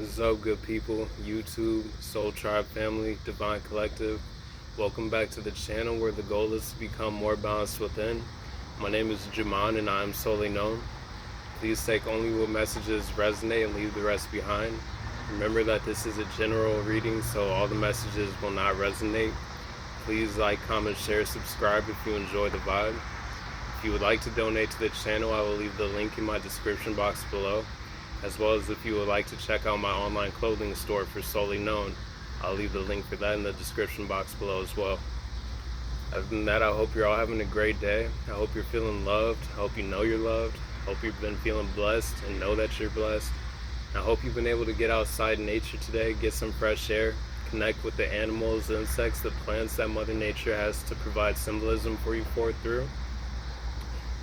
What's up, good people? YouTube, Soul Tribe family, Divine Collective. Welcome back to the channel where the goal is to become more balanced within. My name is Jaman and I am solely known. Please take only what messages resonate and leave the rest behind. Remember that this is a general reading, so all the messages will not resonate. Please like, comment, share, subscribe if you enjoy the vibe. If you would like to donate to the channel, I will leave the link in my description box below. As well as if you would like to check out my online clothing store for Solely Known, I'll leave the link for that in the description box below as well. Other than that, I hope you're all having a great day. I hope you're feeling loved. I hope you know you're loved. I hope you've been feeling blessed and know that you're blessed. I hope you've been able to get outside in nature today, get some fresh air, connect with the animals, the insects, the plants that Mother Nature has to provide symbolism for you forward through.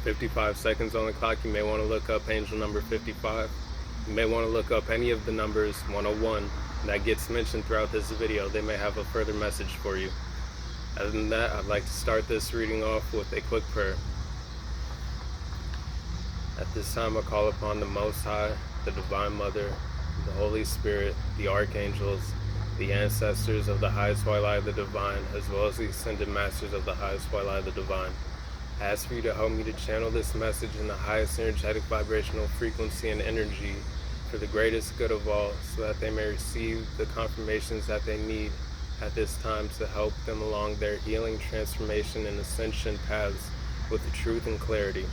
55 seconds on the clock. You may want to look up angel number 55. You may want to look up any of the numbers 101 that gets mentioned throughout this video. They may have a further message for you. Other than that, I'd like to start this reading off with a quick prayer. At this time, I call upon the Most High, the Divine Mother, the Holy Spirit, the Archangels, the ancestors of the highest twilight of the Divine, as well as the ascended masters of the highest twilight of the Divine. I ask for you to help me to channel this message in the highest energetic vibrational frequency and energy for the greatest good of all, so that they may receive the confirmations that they need at this time to help them along their healing, transformation, and ascension paths with the truth and clarity.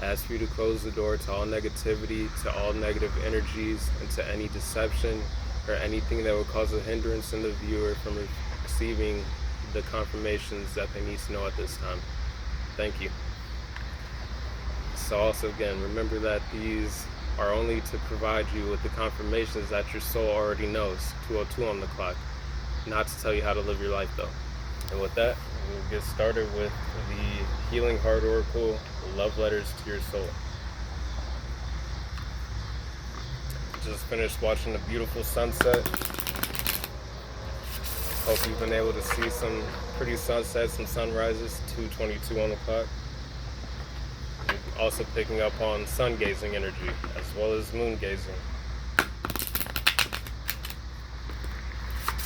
I ask for you to close the door to all negativity, to all negative energies, and to any deception or anything that would cause a hindrance in the viewer from receiving the confirmations that they need to know at this time. Thank you. So also again, remember that these are only to provide you with the confirmations that your soul already knows, 202 on the clock, not to tell you how to live your life though. And with that, we'll get started with the Healing Heart Oracle, Love Letters to Your Soul. Just finished watching a beautiful sunset. Hope you've been able to see some pretty sunsets, some sunrises, 2:22 on the clock. Also picking up on sun gazing energy as well as moon gazing.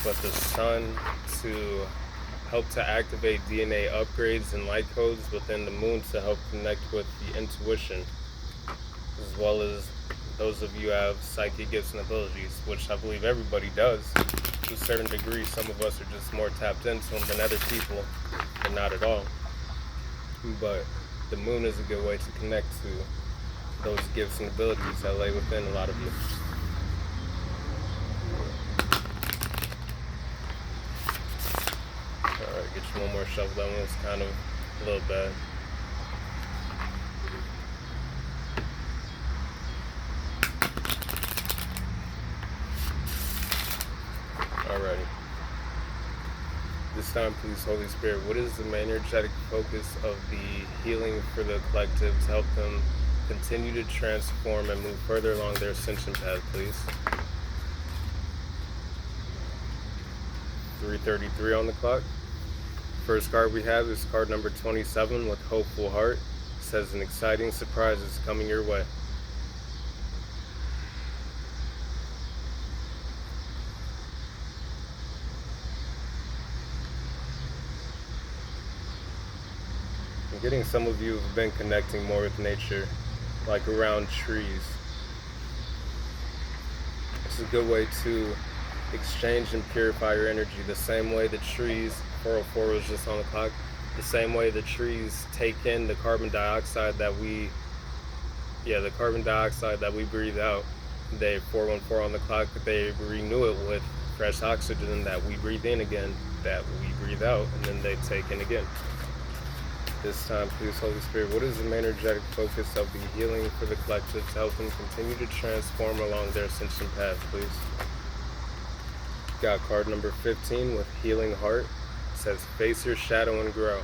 But the sun to help to activate DNA upgrades and light codes within the moon to help connect with the intuition, as well as those of you who have psychic gifts and abilities, which I believe everybody does. To a certain degree, some of us are just more tapped into them than other people, but not at all. But the moon is a good way to connect to those gifts and abilities that lay within a lot of you. Alright, get you one more shuffle. That one's kind of a little bad. Alrighty. This time, please, Holy Spirit, what is the main energetic focus of the healing for the collective to help them continue to transform and move further along their ascension path, please? 3:33 on the clock. First card we have is card number 27 with Hopeful Heart. It says an exciting surprise is coming your way. I'm getting some of you have been connecting more with nature, like around trees. It's a good way to exchange and purify your energy, the same way the trees, 404 was just on the clock, the same way the trees take in the carbon dioxide that we breathe out. They 414 on the clock, they renew it with fresh oxygen that we breathe in again, that we breathe out, and then they take in again. This time, please, Holy Spirit, what is the main energetic focus of the healing for the collective to help them continue to transform along their ascension path, please? Got card number 15 with Healing Heart. It says, face your shadow and grow.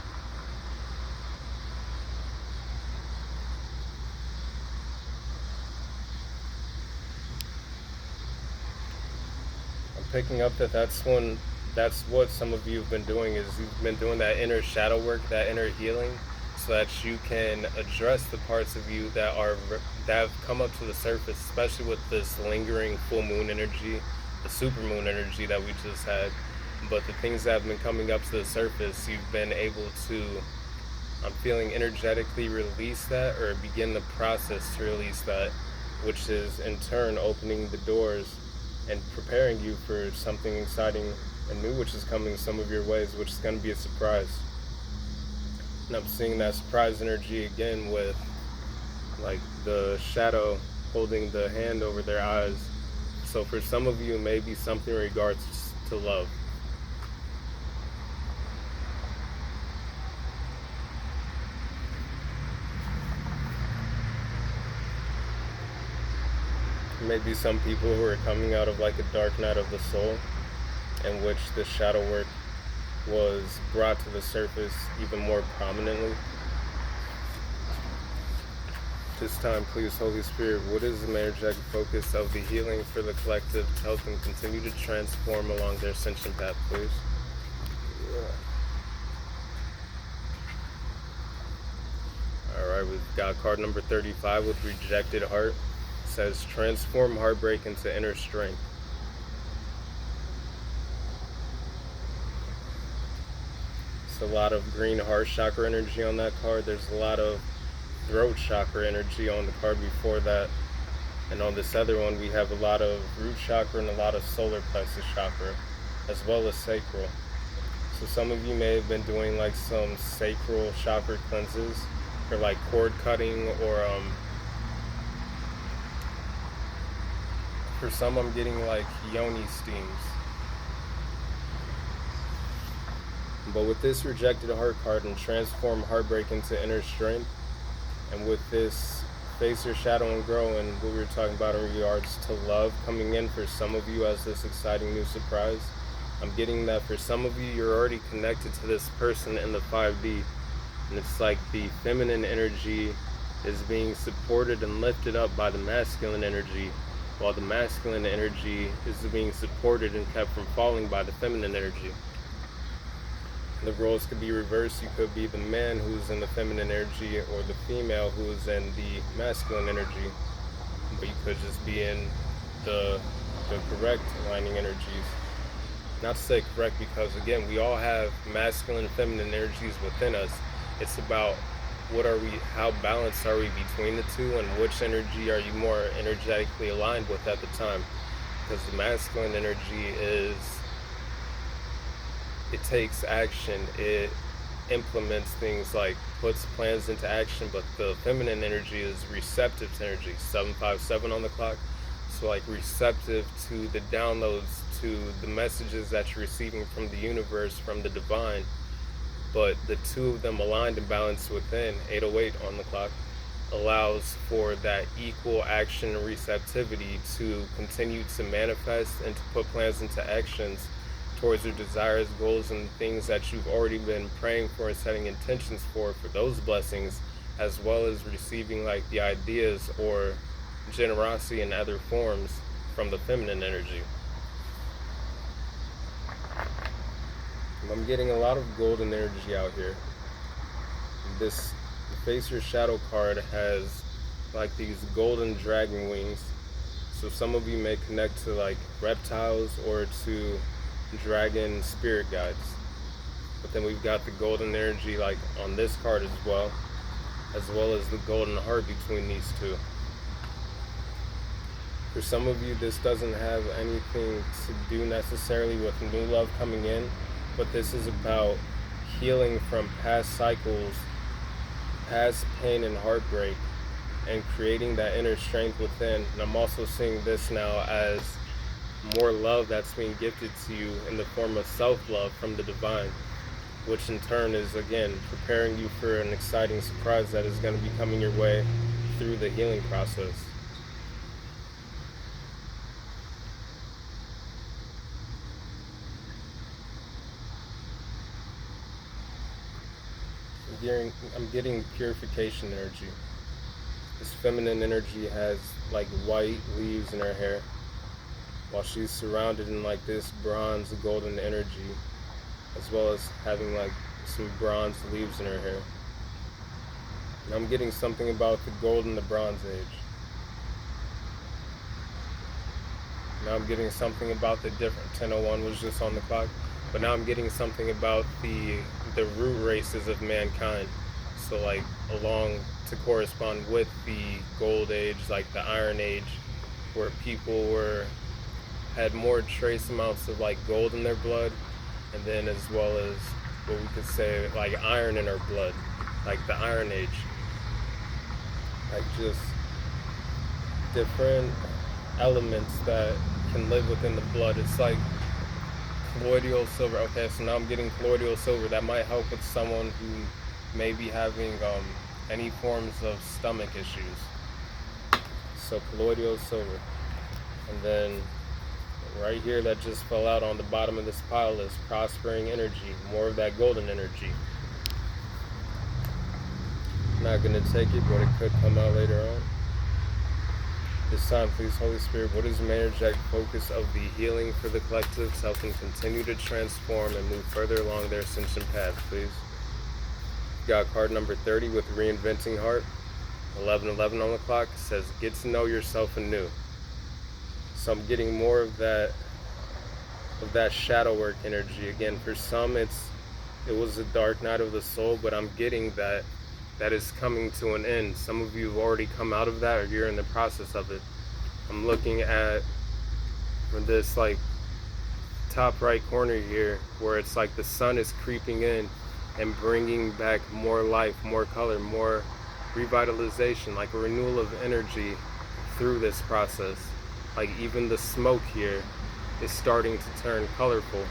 I'm picking up that that's what some of you have been doing, is you've been doing that inner shadow work, that inner healing, so that you can address the parts of you that have come up to the surface, especially with this lingering full moon energy, the super moon energy that we just had. But the things that have been coming up to the surface, you've been able to, I'm feeling, energetically release that, or begin the process to release that, which is in turn opening the doors and preparing you for something exciting and new, which is coming some of your ways, which is going to be a surprise. And I'm seeing that surprise energy again with like the shadow holding the hand over their eyes. So for some of you, it may be something in regards to love. Maybe some people who are coming out of like a dark night of the soul, in which the shadow work was brought to the surface even more prominently. This time, please, Holy Spirit, what is the energetic focus of the healing for the collective to help them continue to transform along their ascension path, please? Alright, we've got card number 35 with Rejected Heart. It says, transform heartbreak into inner strength. A lot of green heart chakra energy on that card. There's a lot of throat chakra energy on the card before that, and on this other one we have a lot of root chakra and a lot of solar plexus chakra, as well as sacral. So some of you may have been doing like some sacral chakra cleanses, or like cord cutting, or for some I'm getting like yoni steams. But with this Rejected Heart card and transform heartbreak into inner strength, and with this face your shadow and grow, and what we were talking about in regards to love coming in for some of you as this exciting new surprise, I'm getting that for some of you, you're already connected to this person in the 5D. And it's like the feminine energy is being supported and lifted up by the masculine energy, while the masculine energy is being supported and kept from falling by the feminine energy. The roles could be reversed. You could be the man who's in the feminine energy, or the female who's in the masculine energy. But you could just be in the correct aligning energies. Not to say correct, because again, we all have masculine and feminine energies within us. It's about how balanced are we between the two, and which energy are you more energetically aligned with at the time. Because the masculine energy it takes action, it implements things, like puts plans into action, but the feminine energy is receptive to energy, 757 on the clock. So like receptive to the downloads, to the messages that you're receiving from the universe, from the divine. But the two of them aligned and balanced within, 808 on the clock, allows for that equal action and receptivity to continue to manifest and to put plans into actions towards your desires, goals, and things that you've already been praying for and setting intentions for those blessings, as well as receiving like the ideas or generosity in other forms from the feminine energy. I'm getting a lot of golden energy out here. This Face Your Shadow card has like these golden dragon wings. So some of you may connect to like reptiles or to dragon spirit guides. But then we've got the golden energy like on this card as well as the golden heart between these two. For some of you, this doesn't have anything to do necessarily with new love coming in, but this is about healing from past cycles, past pain and heartbreak, and creating that inner strength within. And I'm also seeing this now as more love that's being gifted to you in the form of self-love from the divine, which in turn is again preparing you for an exciting surprise that is going to be coming your way through the healing process. I'm getting purification energy. This feminine energy has like white leaves in her hair, while she's surrounded in like this bronze golden energy, as well as having like some bronze leaves in her hair. And I'm getting something about the gold and the bronze age. Now I'm getting something about the different 1001 was just on the clock, but now I'm getting something about the root races of mankind. So like along to correspond with the gold age, like the iron age, where people had more trace amounts of like gold in their blood, and then as well as what we could say like iron in our blood, like the iron age, like just different elements that can live within the blood. It's like colloidal silver. Okay, so now I'm getting colloidal silver. That might help with someone who may be having any forms of stomach issues. So colloidal silver. And then right here that just fell out on the bottom of this pile is prospering energy, more of that golden energy. Not gonna take it, but it could come out later on. This time, please, Holy Spirit, what is the main energetic focus of the healing for the collective so help them continue to transform and move further along their ascension path, please? Got card number 30 with Reinventing Heart. 1111 on the clock. It says, get to know yourself anew. So I'm getting more of that shadow work energy. Again, for some, it was a dark night of the soul, but I'm getting that is coming to an end. Some of you have already come out of that, or you're in the process of it. I'm looking at this like top right corner here, where it's like the sun is creeping in and bringing back more life, more color, more revitalization, like a renewal of energy through this process. Like even the smoke here is starting to turn colorful.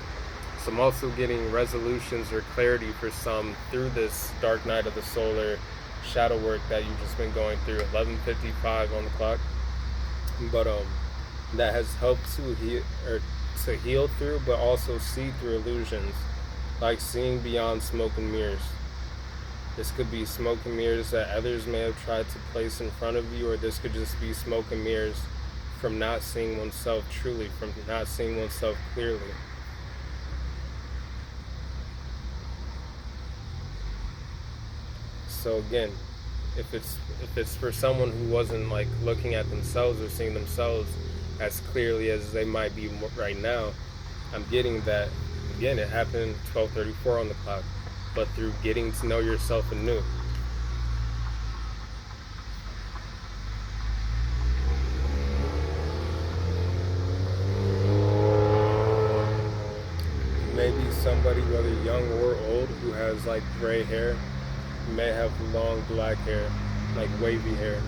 So I'm also getting resolutions or clarity for some through this dark night of the solar shadow work that you've just been going through. 11:55 on the clock. But that has helped to heal through, but also see through illusions, like seeing beyond smoke and mirrors. This could be smoke and mirrors that others may have tried to place in front of you, or this could just be smoke and mirrors from not seeing oneself truly, from not seeing oneself clearly. So again, if it's for someone who wasn't like looking at themselves or seeing themselves as clearly as they might be right now, I'm getting that. Again, it happened 12:34 on the clock, but through getting to know yourself anew. Maybe somebody, whether young or old, who has like gray hair, may have long black hair, like wavy hair.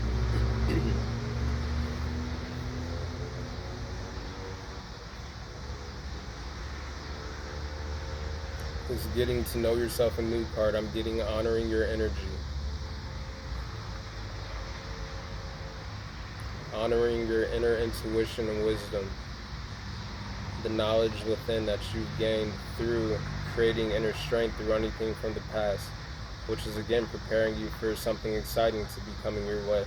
This getting to know yourself anew card, I'm getting honoring your energy. Honoring your inner intuition and wisdom. The knowledge within that you've gained through creating inner strength through anything from the past, which is again preparing you for something exciting to be coming your way.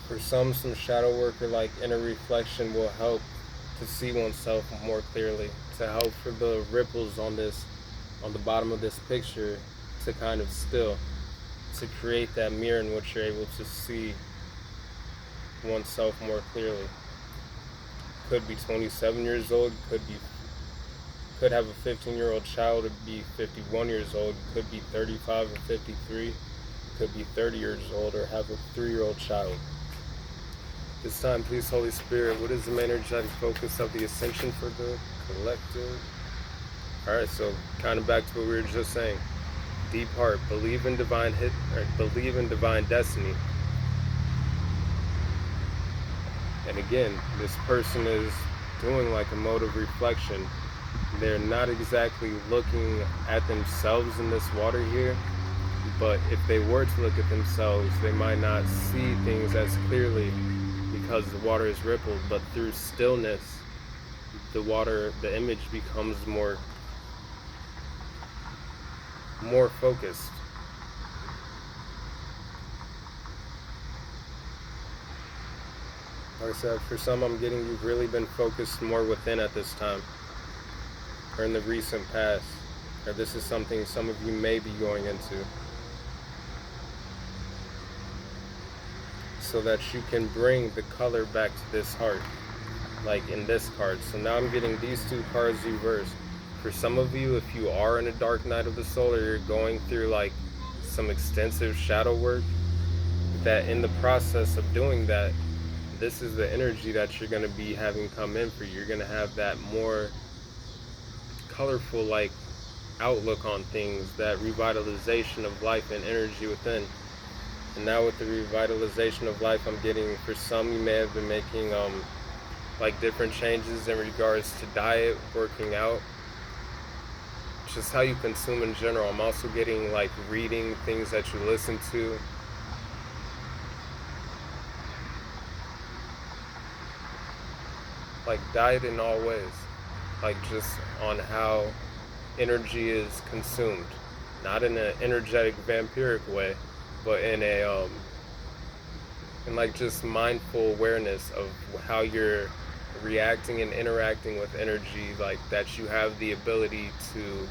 For some shadow work or like inner reflection will help to see oneself more clearly, to help for the ripples on the bottom of this picture to kind of still, to create that mirror in which you're able to see oneself more clearly. Could be 27 years old, could have a 15-year-old child, or be 51 years old, could be 35 or 53, could be 30 years old, or have a 3-year-old child. This time, please, Holy Spirit, what is the main energetic focus of the ascension for the collective? Alright, so kind of back to what we were just saying. Deep heart, believe in divine destiny. And again, this person is doing like a mode of reflection. They're not exactly looking at themselves in this water here, but if they were to look at themselves, they might not see things as clearly because the water is rippled, but through stillness, the image becomes more focused. Like I said, for some, I'm getting you've really been focused more within at this time, or in the recent past, or this is something some of you may be going into, so that you can bring the color back to this heart, like in this card. So now I'm getting these two cards reversed. For some of you, if you are in a dark night of the soul, or you're going through like some extensive shadow work, that in the process of doing that, this is the energy that you're going to be having come in for you. You're going to have that more colorful like outlook on things, that revitalization of life and energy within. And now with the revitalization of life, I'm getting, for some, you may have been making like different changes in regards to diet, working out, just how you consume in general. I'm also getting like reading, things that you listen to. Like diet in all ways, like just on how energy is consumed, not in an energetic vampiric way, but in a in like just mindful awareness of how you're reacting and interacting with energy, like that you have the ability to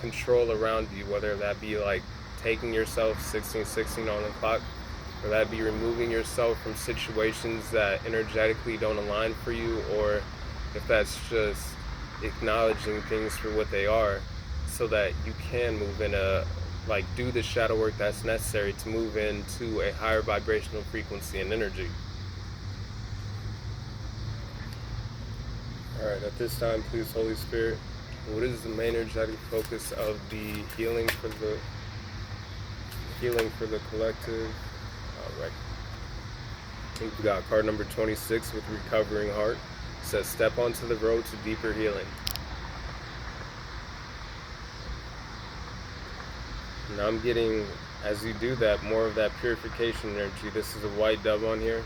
control around you, whether that be like taking yourself 1616 on the clock, or that be removing yourself from situations that energetically don't align for you, or if that's just acknowledging things for what they are, so that you can move in a, like, do the shadow work that's necessary to move into a higher vibrational frequency and energy. Alright, at this time, please, Holy Spirit, what is the main energetic focus of the healing for the collective? Alright. We've got card number 26 with Recovering Heart. It says, step onto the road to deeper healing. Now I'm getting, as you do that, more of that purification energy. This is a white dove on here.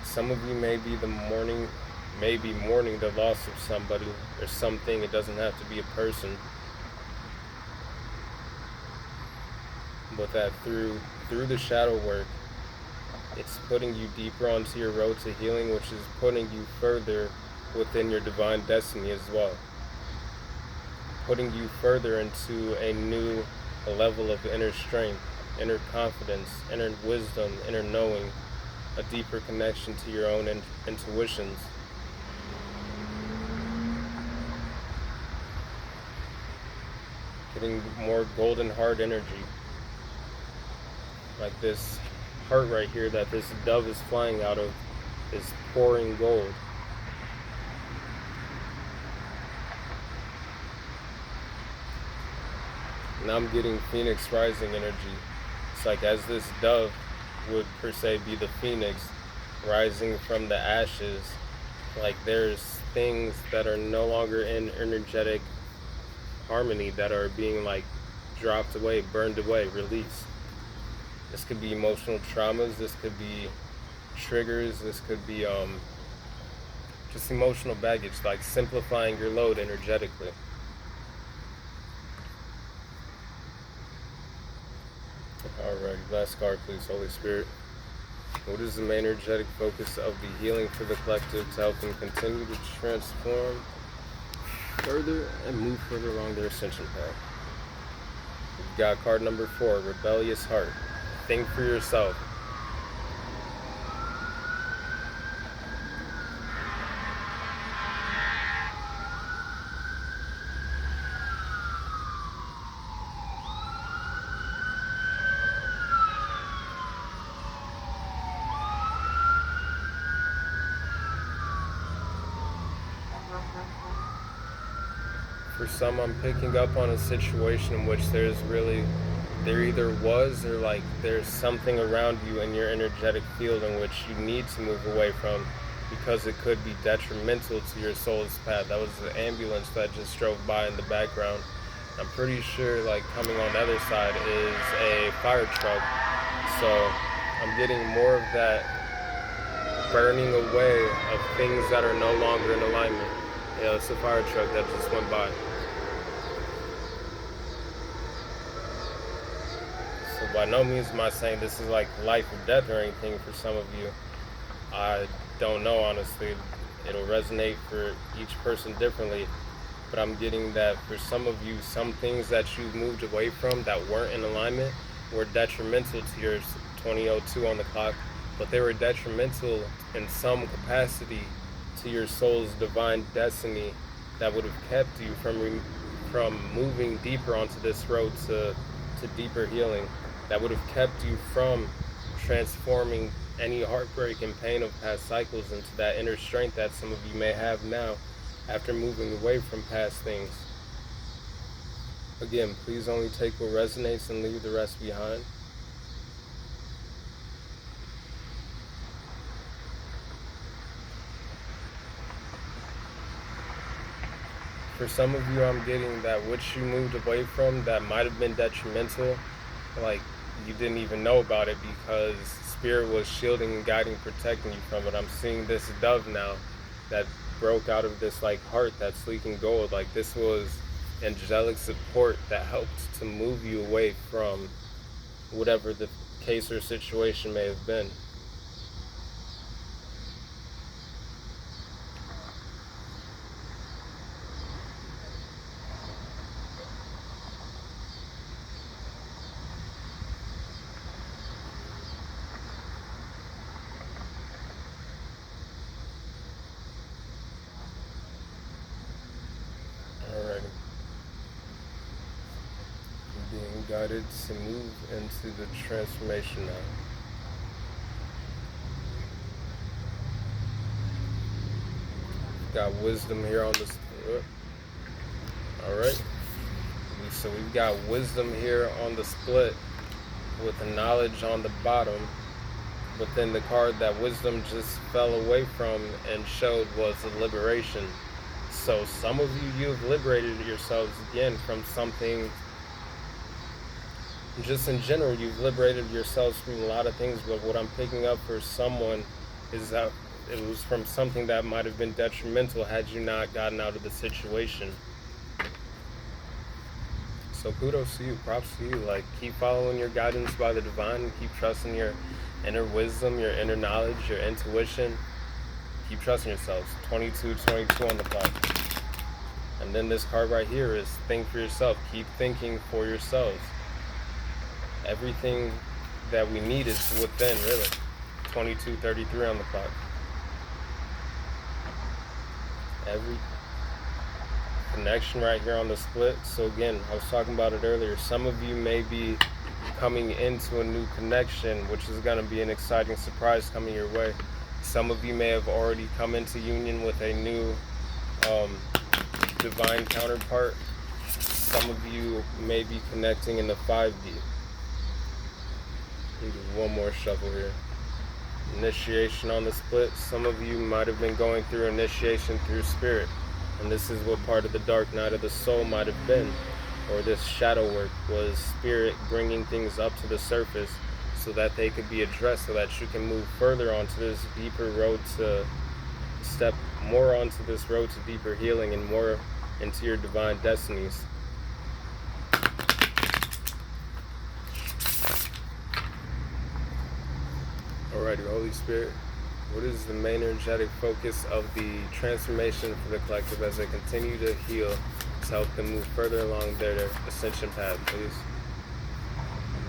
Some of you may be mourning the loss of somebody or something. It doesn't have to be a person. But that through the shadow work, it's putting you deeper onto your road to healing, which is putting you further within your divine destiny as well. Putting you further into a new level of inner strength, inner confidence, inner wisdom, inner knowing, a deeper connection to your own intuitions. Getting more golden heart energy. Like this heart right here that this dove is flying out of is pouring gold. Now I'm getting Phoenix rising energy. It's like as this dove would per se be the phoenix rising from the ashes, like there's things that are no longer in energetic harmony that are being like dropped away, burned away, released. This could be emotional traumas, this could be triggers, this could be just emotional baggage, like simplifying your load energetically. Alright, last card please, Holy Spirit. What is the main energetic focus of the healing for the collective to help them continue to transform further and move further along their ascension path? We've got card number 4, Rebellious Heart. Think for yourself. For some, I'm picking up on a situation in which there either was or like there's something around you in your energetic field in which you need to move away from because it could be detrimental to your soul's path. That was the ambulance that just drove by in the background. I'm pretty sure like coming on the other side is a fire truck. So I'm getting more of that burning away of things that are no longer in alignment. Yeah, it's a fire truck that just went by. So by no means am I saying this is like life or death or anything for some of you. don't know, honestly. It'll resonate for each person differently. But I'm getting that for some of you, some things that you've moved away from that weren't in alignment were detrimental to your 2002 on the clock, but they were detrimental in some capacity to your soul's divine destiny that would have kept you from moving deeper onto this road to deeper healing, that would have kept you from transforming any heartbreak and pain of past cycles into that inner strength that some of you may have now after moving away from past things. Again, please only take what resonates and leave the rest behind. For some of you, I'm getting that which you moved away from that might have been detrimental, like you didn't even know about it because Spirit was shielding, guiding, protecting you from it. I'm seeing this dove now that broke out of this like heart that's leaking gold. Like this was angelic support that helped to move you away from whatever the case or situation may have been. Being guided to move into the transformation now. Got wisdom here on this. Alright. So we've got wisdom here on the split with the knowledge on the bottom. But then the card that wisdom just fell away from and showed was the liberation. So some of you've liberated yourselves again from something. Just in general, you've liberated yourselves from a lot of things, but what I'm picking up for someone is that it was from something that might have been detrimental had you not gotten out of the situation. So kudos to you, props to you. Like, keep following your guidance by the divine, keep trusting your inner wisdom, your inner knowledge, your intuition. Keep trusting yourselves. 22 on the clock. And then this card right here is think for yourself. Keep thinking for yourselves. Everything that we need is within, really. 22:33 on the clock. Every connection right here on the split. So again, I was talking about it earlier. Some of you may be coming into a new connection, which is going to be an exciting surprise coming your way. Some of you may have already come into union with a new divine counterpart. Some of you may be connecting in the 5D. Do one more shuffle here. Initiation on the split. Some of you might have been going through initiation through spirit, and this is what part of the dark night of the soul might have been, or this shadow work was spirit bringing things up to the surface so that they could be addressed, so that you can move further onto this deeper road to step more onto this road to deeper healing and more into your divine destinies. Alrighty, Holy Spirit, what is the main energetic focus of the transformation for the collective as they continue to heal to help them move further along their ascension path, please?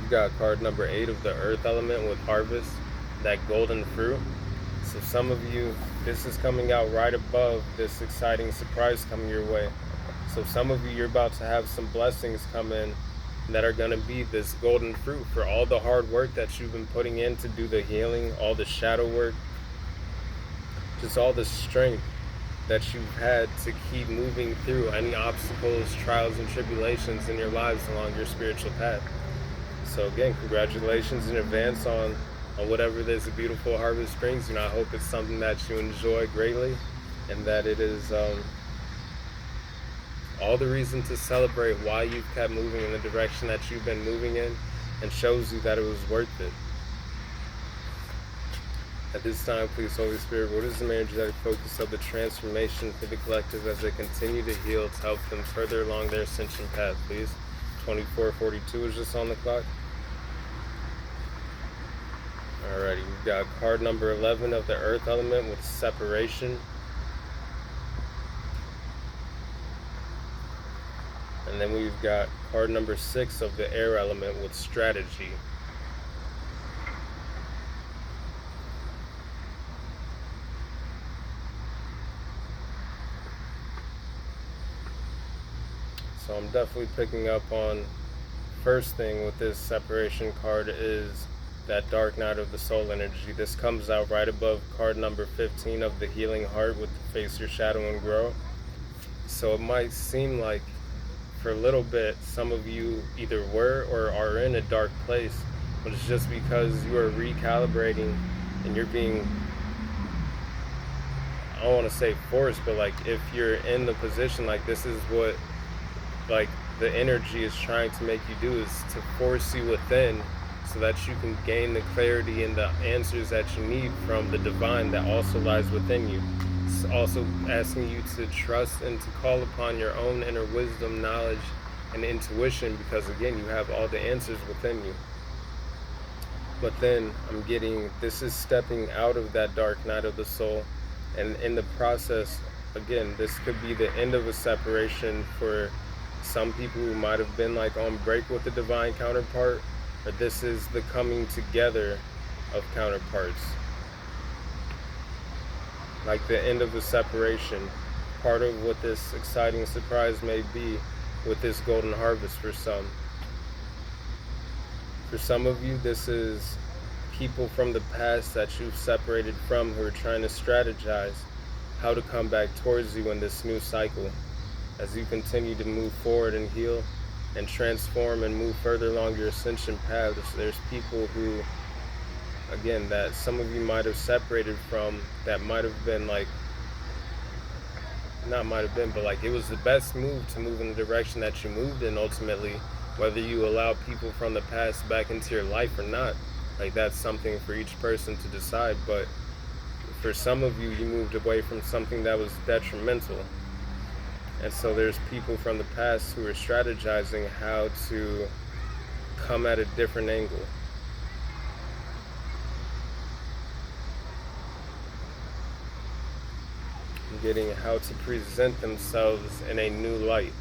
You got card number 8 of the earth element with harvest, that golden fruit. So some of you, this is coming out right above this exciting surprise coming your way. So some of you, you're about to have some blessings come in that are going to be this golden fruit for all the hard work that you've been putting in to do the healing, all the shadow work, just all the strength that you've had to keep moving through any obstacles, trials, and tribulations in your lives along your spiritual path. So again, congratulations in advance on whatever this beautiful harvest brings. I hope it's something that you enjoy greatly, and that it is all the reason to celebrate why you've kept moving in the direction that you've been moving in, and shows you that it was worth it. At this time, please, Holy Spirit, what is the main energetic focus of the transformation for the collective as they continue to heal to help them further along their ascension path, please? 24:42 is just on the clock. Alrighty, we've got card number 11 of the earth element with separation. And then we've got card number 6 of the air element with strategy. So I'm definitely picking up on, first thing with this separation card is that dark night of the soul energy. This comes out right above card number 15 of the healing heart with face your shadow and grow. So it might seem like for a little bit some of you either were or are in a dark place, but it's just because you are recalibrating and you're being, I don't want to say forced, but like if you're in the position, like this is what like the energy is trying to make you do, is to force you within so that you can gain the clarity and the answers that you need from the divine that also lies within you. It's also asking you to trust and to call upon your own inner wisdom, knowledge, and intuition, because again, you have all the answers within you. But then I'm getting, this is stepping out of that dark night of the soul, and in the process, again, this could be the end of a separation for some people who might have been like on break with the divine counterpart, or this is the coming together of counterparts. Like the end of the separation, part of what this exciting surprise may be with this golden harvest for some. For some of you, this is people from the past that you've separated from who are trying to strategize how to come back towards you in this new cycle. As you continue to move forward and heal and transform and move further along your ascension path, there's people who, again, that some of you might have separated from, that might have been like, not might have been, but like it was the best move to move in the direction that you moved in ultimately, whether you allow people from the past back into your life or not. Like that's something for each person to decide, but for some of you, you moved away from something that was detrimental. And so there's people from the past who are strategizing how to come at a different angle. Getting how to present themselves in a new light.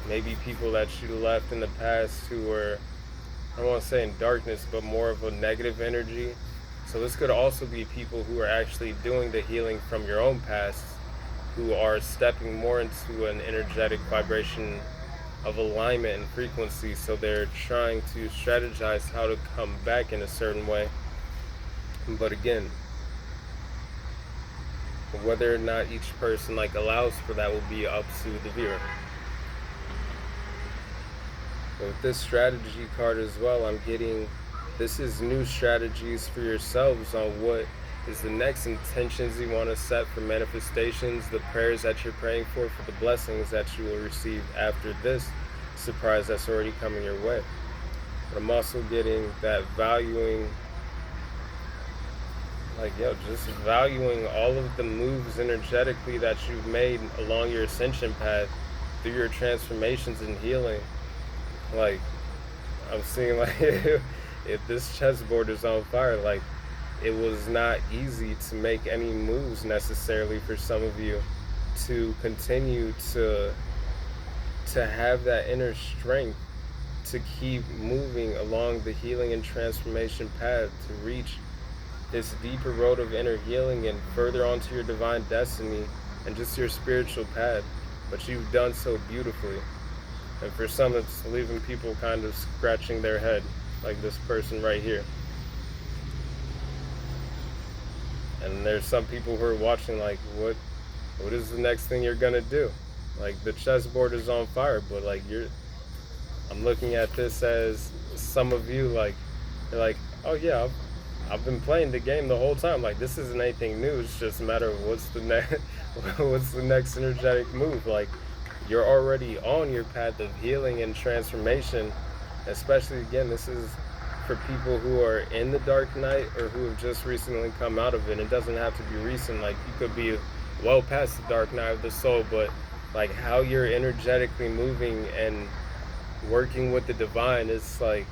Maybe people that you left in the past who were, I don't want to say in darkness, but more of a negative energy. So this could also be people who are actually doing the healing from your own past, who are stepping more into an energetic vibration of alignment and frequency. So they're trying to strategize how to come back in a certain way. But again, whether or not each person like allows for that will be up to the viewer. But with this strategy card as well, I'm getting, this is new strategies for yourselves on what is the next intentions you want to set for manifestations, the prayers that you're praying for the blessings that you will receive after this surprise that's already coming your way. But I'm also getting that valuing, like, just valuing all of the moves energetically that you've made along your ascension path through your transformations and healing. Like, I'm seeing like if this chessboard is on fire, like it was not easy to make any moves necessarily for some of you to continue to have that inner strength to keep moving along the healing and transformation path to reach this deeper road of inner healing and further onto your divine destiny and just your spiritual path. But you've done so beautifully. And for some, it's leaving people kind of scratching their head, like this person right here. And there's some people who are watching like, what is the next thing you're gonna do? Like the chessboard is on fire, but like I'm looking at this as some of you like, you're like, oh yeah, I've been playing the game the whole time. Like this isn't anything new. It's just a matter of what's the next energetic move. Like you're already on your path of healing and transformation. Especially again, this is for people who are in the dark night or who have just recently come out of it. It doesn't have to be recent. Like you could be well past the dark night of the soul, but like how you're energetically moving and working with the divine is like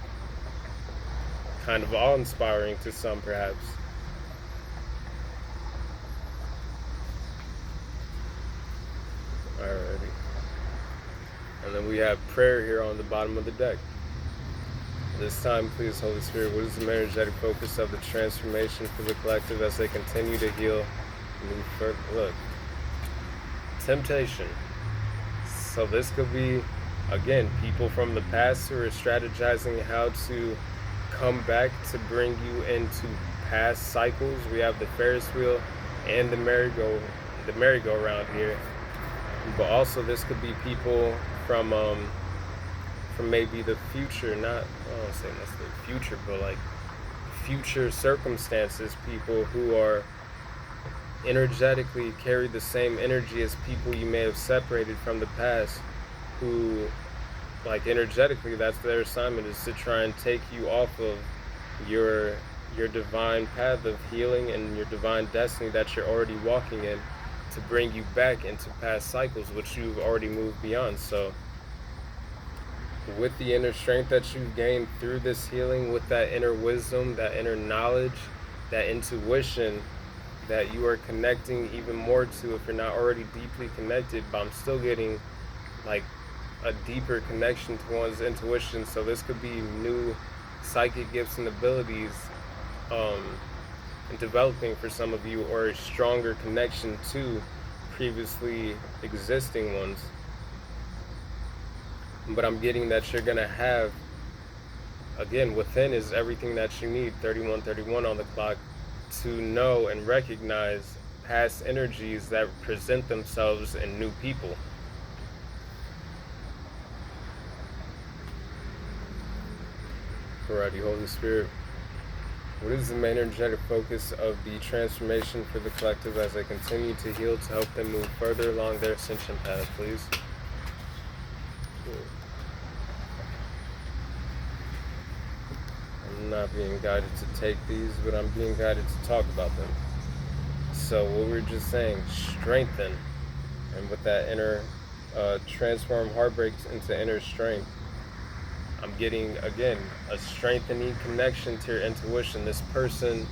kind of awe-inspiring to some, perhaps. Alrighty. And then we have prayer here on the bottom of the deck. This time, please, Holy Spirit, what is the energetic focus of the transformation for the collective as they continue to heal and move further? Look, temptation. So this could be, again, people from the past who are strategizing how to come back to bring you into past cycles. We have the Ferris wheel and the merry-go-round here. But also this could be people from maybe the future, not, I don't want to say necessarily future, but like future circumstances, people who are energetically carry the same energy as people you may have separated from the past, who, like, energetically, that's their assignment, is to try and take you off of your divine path of healing and your divine destiny that you're already walking in, to bring you back into past cycles which you've already moved beyond. So with the inner strength that you've gained through this healing, with that inner wisdom, that inner knowledge, that intuition that you are connecting even more to, if you're not already deeply connected, but I'm still getting like a deeper connection to one's intuition. So this could be new psychic gifts and abilities developing for some of you, or a stronger connection to previously existing ones. But I'm getting that you're gonna have, again, within is everything that you need, 3131 on the clock, to know and recognize past energies that present themselves in new people. Alrighty, Holy Spirit, what is the main energetic focus of the transformation for the collective as they continue to heal to help them move further along their ascension path, please? I'm not being guided to take these, but I'm being guided to talk about them. So what we're just saying, strengthen, and with that inner, transform heartbreaks into inner strength. I'm getting, again, a strengthening connection to your intuition. This person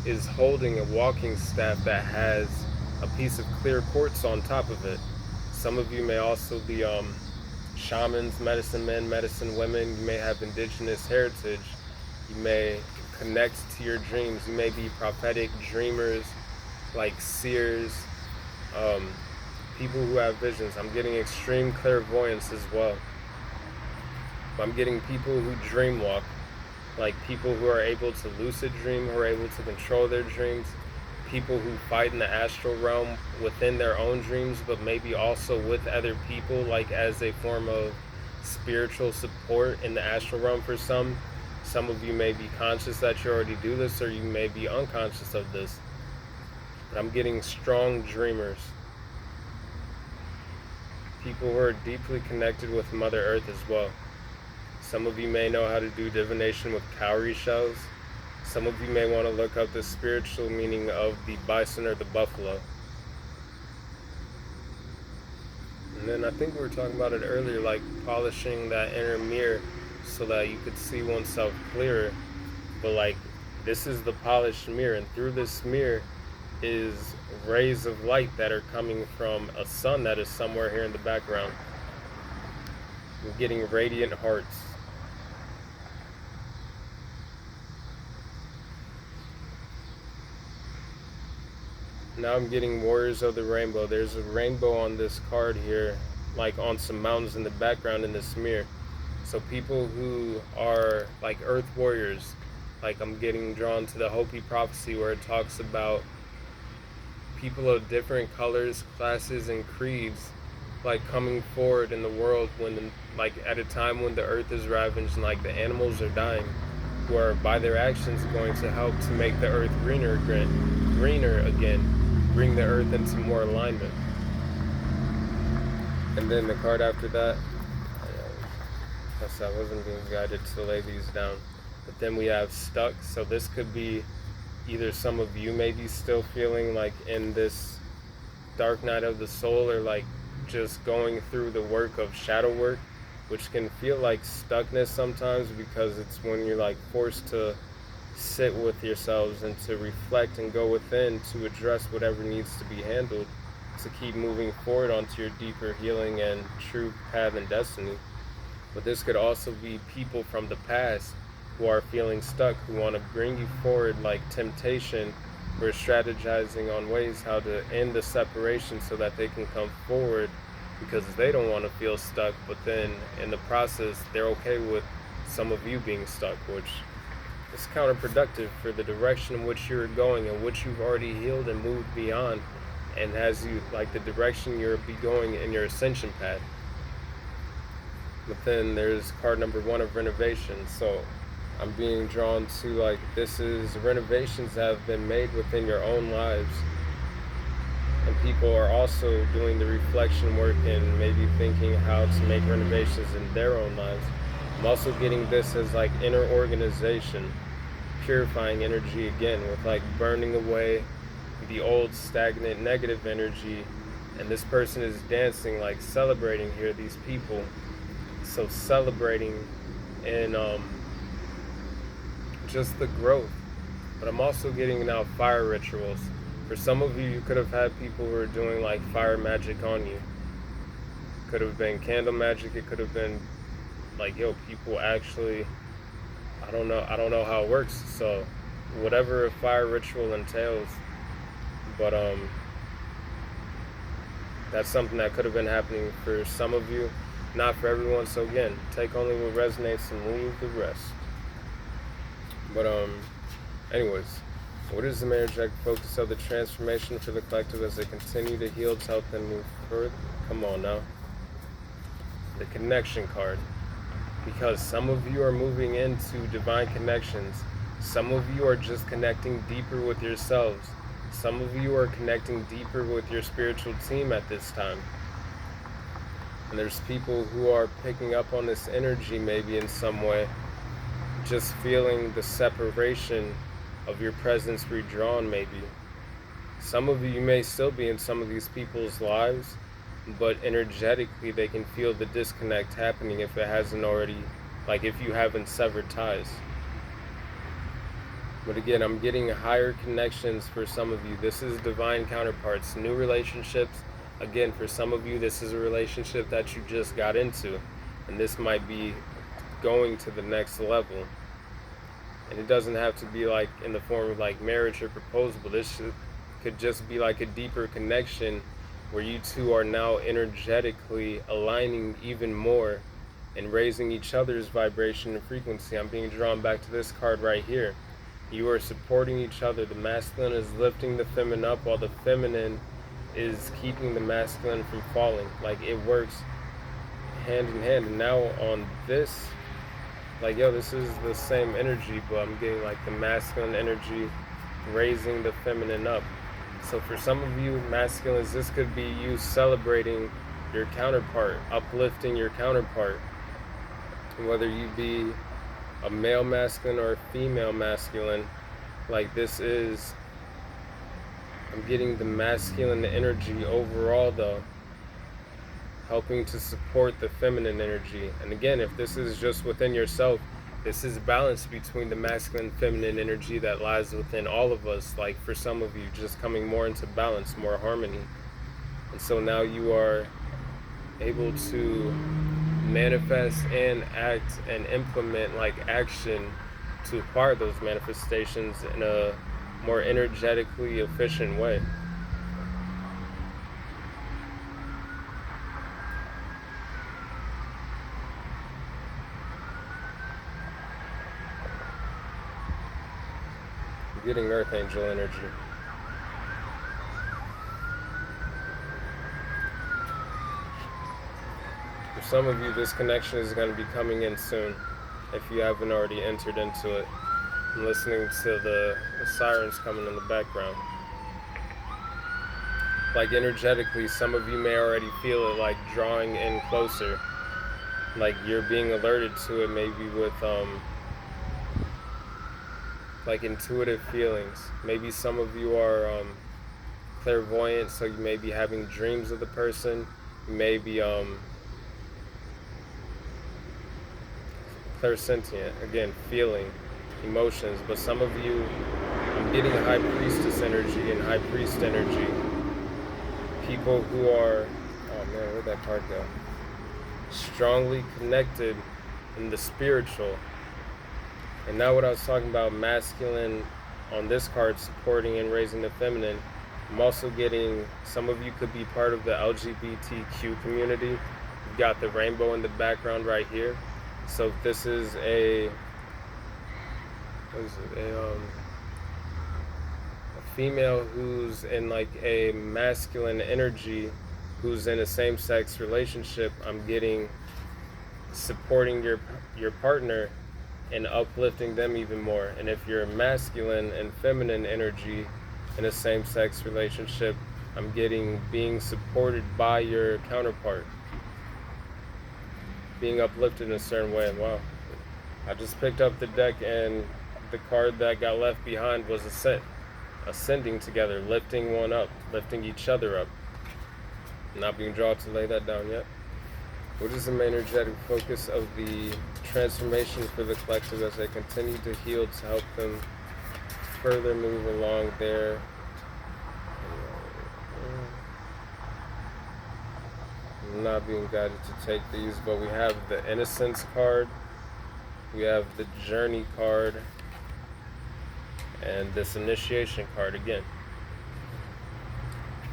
is holding a walking staff that has a piece of clear quartz on top of it. Some of you may also be shamans, medicine men, medicine women. You may have indigenous heritage. You may connect to your dreams. You may be prophetic dreamers, like seers, people who have visions. I'm getting extreme clairvoyance as well. I'm getting people who dream walk, like people who are able to lucid dream, who are able to control their dreams, people who fight in the astral realm within their own dreams, but maybe also with other people, like as a form of spiritual support in the astral realm for some. Some of you may be conscious that you already do this, or you may be unconscious of this. But I'm getting strong dreamers. People who are deeply connected with Mother Earth as well. Some of you may know how to do divination with cowrie shells. Some of you may want to look up the spiritual meaning of the bison or the buffalo. And then I think we were talking about it earlier, like polishing that inner mirror so that you could see oneself clearer. But like, this is the polished mirror, and through this mirror is rays of light that are coming from a sun that is somewhere here in the background. We're getting radiant hearts. Now I'm getting warriors of the rainbow. There's a rainbow on this card here, like on some mountains in the background in this mirror. So people who are like earth warriors, like I'm getting drawn to the Hopi prophecy where it talks about people of different colors, classes, and creeds, like coming forward in the world when, like at a time when the earth is ravaged and like the animals are dying, who are by their actions going to help to make the earth greener again, bring the earth into more alignment. And then the card after that, I wasn't being guided to lay these down. But then we have stuck. So this could be either some of you may be still feeling like in this dark night of the soul, or like just going through the work of shadow work, which can feel like stuckness sometimes, because it's when you're like forced to sit with yourselves and to reflect and go within to address whatever needs to be handled to keep moving forward onto your deeper healing and true path and destiny. But this could also be people from the past who are feeling stuck, who want to bring you forward like temptation. We're strategizing on ways how to end the separation so that they can come forward because they don't want to feel stuck, but then in the process they're okay with some of you being stuck, which is counterproductive for the direction in which you're going and which you've already healed and moved beyond, and has you like the direction you're be going in your ascension path. But then there's card number 1 of renovation. So I'm being drawn to like this is renovations that have been made within your own lives, and people are also doing the reflection work and maybe thinking how to make renovations in their own lives. I'm also getting this as like inner organization, purifying energy again with like burning away the old stagnant negative energy. And this person is dancing, like celebrating here, these people. So celebrating in just the growth. But I'm also getting now fire rituals. For some of you, you could have had people who are doing like fire magic on you. Could have been candle magic. It could have been like, yo, people actually, I don't know how it works. So whatever a fire ritual entails, but that's something that could have been happening for some of you, not for everyone. So again, take only what resonates and leave the rest. But anyways, what is the energetic focus of the transformation for the collective as they continue to heal, to help them move further? Come on now. The connection card. Because some of you are moving into divine connections. Some of you are just connecting deeper with yourselves. Some of you are connecting deeper with your spiritual team at this time. And there's people who are picking up on this energy maybe in some way, just feeling the separation of your presence redrawn maybe. Some of you may still be in some of these people's lives, but energetically they can feel the disconnect happening if it hasn't already, like if you haven't severed ties. But again, I'm getting higher connections for some of you. This is divine counterparts, new relationships. Again, for some of you, this is a relationship that you just got into, and this might be going to the next level. And it doesn't have to be like in the form of like marriage or proposal, but this could just be like a deeper connection where you two are now energetically aligning even more and raising each other's vibration and frequency. I'm being drawn back to this card right here. You are supporting each other. The masculine is lifting the feminine up while the feminine is keeping the masculine from falling. Like it works hand in hand. And now on this, like, yo, this is the same energy, but I'm getting like the masculine energy raising the feminine up. So for some of you masculines, this could be you celebrating your counterpart, uplifting your counterpart. Whether you be a male masculine or a female masculine, like this is, I'm getting the masculine energy overall though, helping to support the feminine energy. And again, if this is just within yourself, this is balance between the masculine and feminine energy that lies within all of us. Like for some of you, just coming more into balance, more harmony. And so now you are able to manifest and act and implement like action to acquire those manifestations in a more energetically efficient way. Getting Earth Angel energy. For some of you, this connection is going to be coming in soon, if you haven't already entered into it. I'm listening to the sirens coming in the background. Like energetically, some of you may already feel it like drawing in closer. Like you're being alerted to it maybe with like intuitive feelings. Maybe some of you are clairvoyant, so you may be having dreams of the person. You may be clairsentient, again, feeling. emotions. But some of you, I'm getting high priestess energy and high priest energy. People who are, oh man, where'd that card go? Strongly connected in the spiritual. And now what I was talking about, masculine on this card, supporting and raising the feminine, I'm also getting, some of you could be part of the LGBTQ community. You've got the rainbow in the background right here. So this is a, what is it, a female who's in like a masculine energy, who's in a same-sex relationship. I'm getting supporting your partner and uplifting them even more. And if you're masculine and feminine energy in a same-sex relationship, I'm getting being supported by your counterpart, being uplifted in a certain way. Wow, I just picked up the deck and the card that got left behind was ascending together, lifting one up, lifting each other up. Not being drawn to lay that down yet. What is the main energetic focus of the transformation for the collective as they continue to heal to help them further move along their I'm not being guided to take these, but we have the Innocence card, we have the Journey card, and this Initiation card again.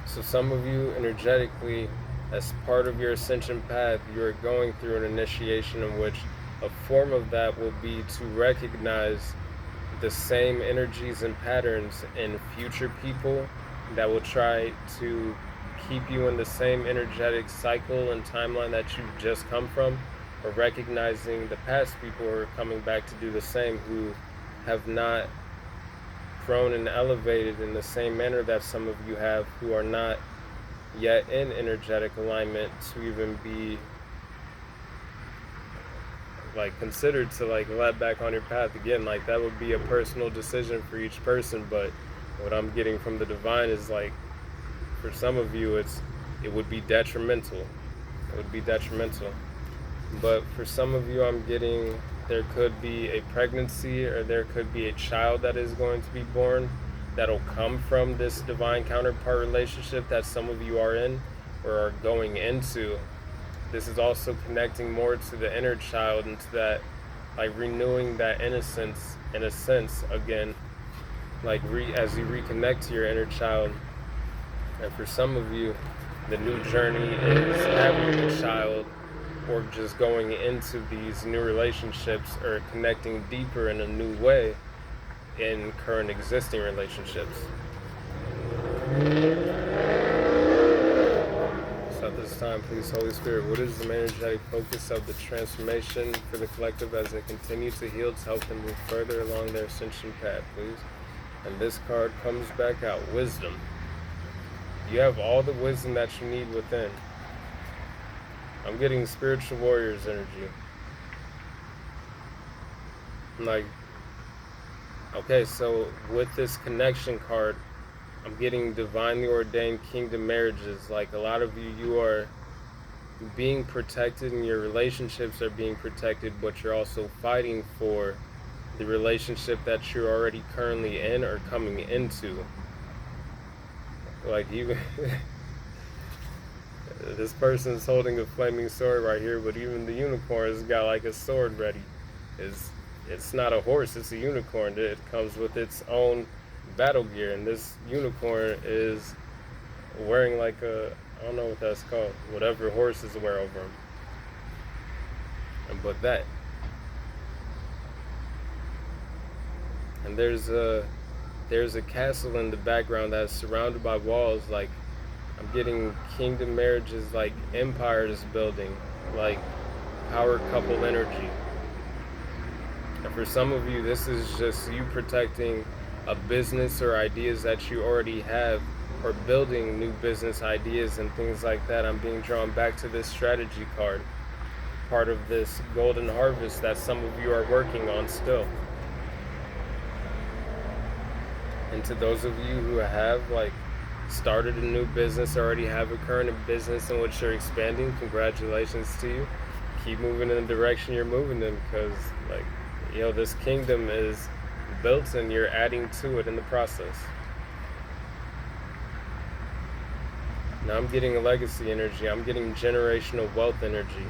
So some of you energetically, as part of your ascension path, you're going through an initiation in which a form of that will be to recognize the same energies and patterns in future people that will try to keep you in the same energetic cycle and timeline that you've just come from, or recognizing the past people who are coming back to do the same, who have not grown and elevated in the same manner that some of you have, who are not yet in energetic alignment to even be like considered to like let back on your path again. Like that would be a personal decision for each person, but what I'm getting from the divine is like, for some of you it would be detrimental. It would be detrimental. But for some of you, I'm getting there could be a pregnancy, or there could be a child that is going to be born that'll come from this divine counterpart relationship that some of you are in or are going into. This is also connecting more to the inner child and to that, like renewing that innocence in a sense again, like as you reconnect to your inner child. And for some of you, the new journey is having a child, or just going into these new relationships, or connecting deeper in a new way in current existing relationships. So at this time, please, Holy Spirit, what is the main energetic focus of the transformation for the collective as they continue to heal to help them move further along their ascension path, please? And this card comes back out, wisdom. You have all the wisdom that you need within. I'm getting spiritual warriors energy. Like, okay, so with this connection card, I'm getting divinely ordained kingdom marriages. Like a lot of you are being protected, and your relationships are being protected, but you're also fighting for the relationship that you're already currently in or coming into. Like even this person's holding a flaming sword right here, but even the unicorn's got like a sword ready. It's not a horse, it's a unicorn. It comes with its own battle gear, and this unicorn is wearing like a, I don't know what that's called, whatever horses wear over them. But that. And there's a castle in the background that's surrounded by walls. Like I'm getting kingdom marriages, like empires building, like power couple energy. And for some of you, this is just you protecting a business or ideas that you already have, or building new business ideas and things like that. I'm being drawn back to this strategy card, part of this golden harvest that some of you are working on still. And to those of you who have like started a new business, already have a current business in which you're expanding, congratulations to you. Keep moving in the direction you're moving in, because like, you know, this kingdom is built and you're adding to it in the process. Now I'm getting a legacy energy. I'm getting generational wealth energy.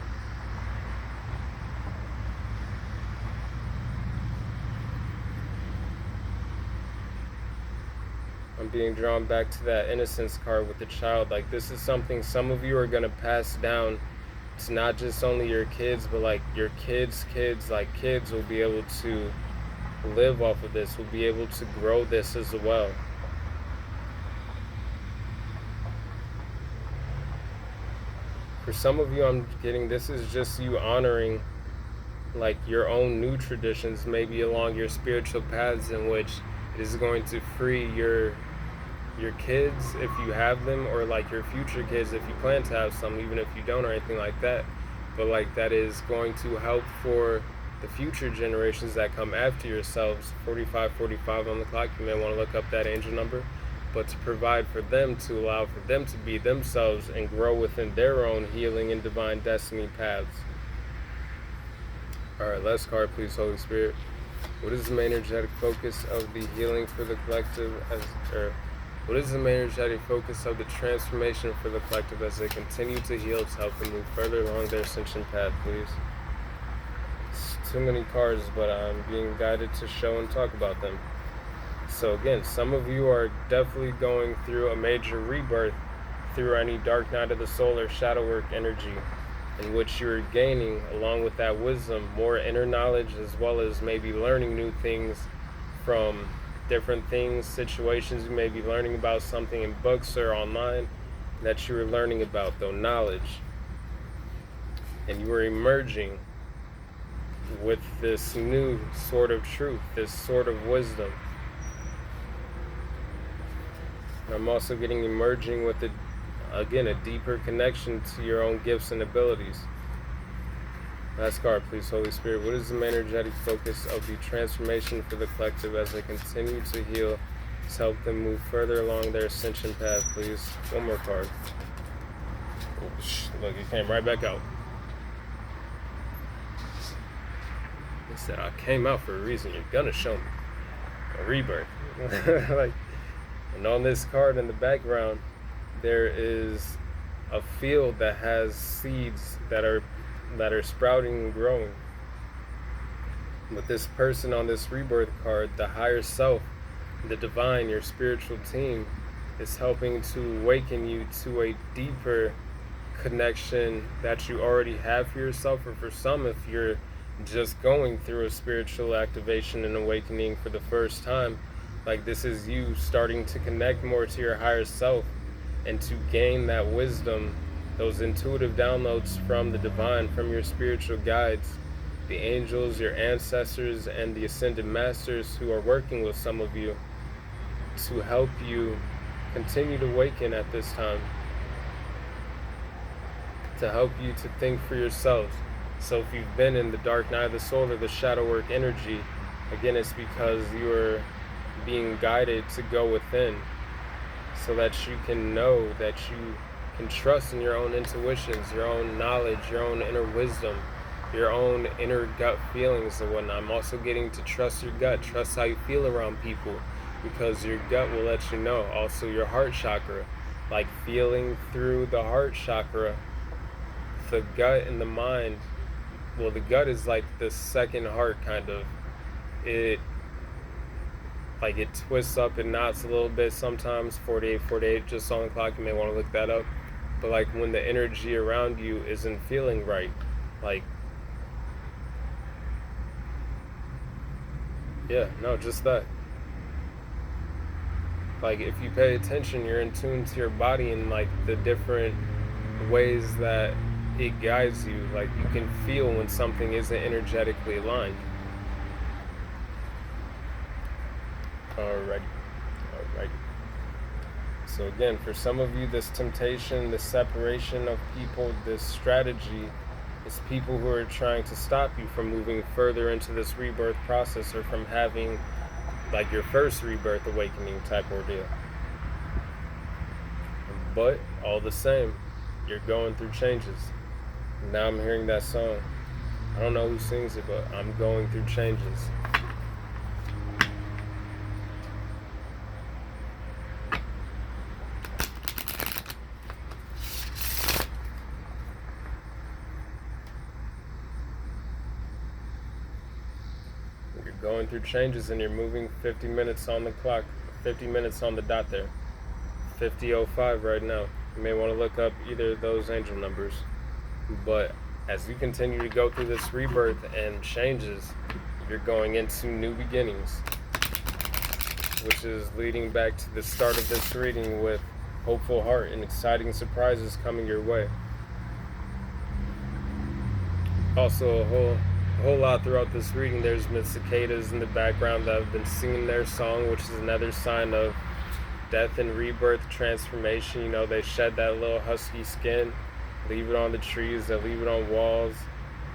I'm being drawn back to that innocence card with the child. Like, this is something some of you are going to pass down. It's not just only your kids, but like your kids' kids. Like, kids will be able to live off of this, will be able to grow this as well. For some of you, I'm getting, this is just you honoring like your own new traditions, maybe along your spiritual paths, in which it is going to free your kids if you have them, or like your future kids if you plan to have some, even if you don't or anything like that. But like, that is going to help for the future generations that come after yourselves. 4545 on the clock, you may want to look up that angel number. But to provide for them, to allow for them to be themselves and grow within their own healing and divine destiny paths. Alright, last card please, Holy Spirit. What is the main energetic focus of the healing for the collective, what is the main energetic focus of the transformation for the collective as they continue to heal to help them move further along their ascension path, please? It's too many cards, but I'm being guided to show and talk about them. So again, some of you are definitely going through a major rebirth through any dark night of the soul or shadow work energy, in which you're gaining, along with that wisdom, more inner knowledge, as well as maybe learning new things from different things, situations. You may be learning about something in books or online that you were learning about, though, knowledge. And you are emerging with this new sort of truth, this sort of wisdom. And I'm also getting emerging with it, again, a deeper connection to your own gifts and abilities. Last card, please, Holy Spirit. What is the main energetic focus of the transformation for the collective as they continue to heal to help them move further along their ascension path, please? One more card. Oh, look, it came right back out. It said, I came out for a reason. You're gonna show me a rebirth. Like, and on this card in the background, there is a field that has seeds that are sprouting and growing. With this person on this rebirth card, the higher self, the divine, your spiritual team, is helping to awaken you to a deeper connection that you already have for yourself, or for some, if you're just going through a spiritual activation and awakening for the first time, like, this is you starting to connect more to your higher self and to gain that wisdom, those intuitive downloads from the divine, from your spiritual guides, the angels, your ancestors, and the ascended masters who are working with some of you to help you continue to awaken at this time, to help you to think for yourselves. So if you've been in the dark night of the soul or the shadow work energy, again, it's because you are being guided to go within, so that you can know, that you can trust in your own intuitions, your own knowledge, your own inner wisdom, your own inner gut feelings and whatnot. I'm also getting to trust your gut, trust how you feel around people, because your gut will let you know. Also your heart chakra, like feeling through the heart chakra, the gut and the mind. Well, the gut is like the second heart, kind of. It twists up and knots a little bit sometimes. 48 just on the clock, you may want to look that up. But like, when the energy around you isn't feeling right, like, yeah, no, just that. Like, if you pay attention, you're in tune to your body and like the different ways that it guides you. Like, you can feel when something isn't energetically aligned. Alrighty. So again, for some of you, this temptation, this separation of people, this strategy, is people who are trying to stop you from moving further into this rebirth process, or from having like your first rebirth awakening type ordeal. But all the same, you're going through changes. Now I'm hearing that song. I don't know who sings it, but I'm going through changes. going through changes, and you're moving 50 minutes on the clock, 50 minutes on the dot there. 50:05 right now. You may want to look up either of those angel numbers. But as you continue to go through this rebirth and changes, you're going into new beginnings, which is leading back to the start of this reading with hopeful heart and exciting surprises coming your way. Also, a whole lot throughout this reading, there's been cicadas in the background that have been singing their song, which is another sign of death and rebirth transformation. You know, they shed that little husky skin, leave it on the trees, they leave it on walls,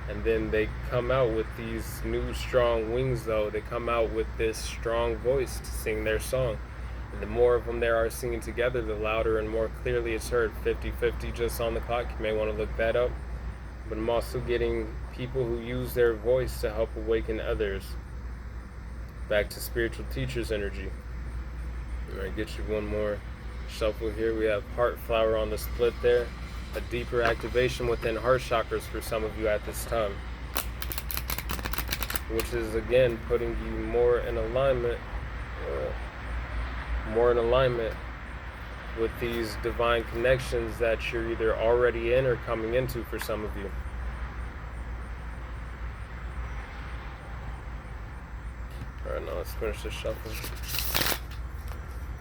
and then they come out with these new strong wings. Though they come out with this strong voice to sing their song, and the more of them there are singing together, the louder and more clearly it's heard. 50:50 just on the clock. You may want to look that up. But I'm also getting people who use their voice to help awaken others back to spiritual teachers energy. I'm going to get you one more shuffle here. We have heart flower on the split there. A deeper activation within heart chakras for some of you at this time, which is again putting you more in alignment with these divine connections that you're either already in or coming into for some of you. Alright, now let's finish this shuffle.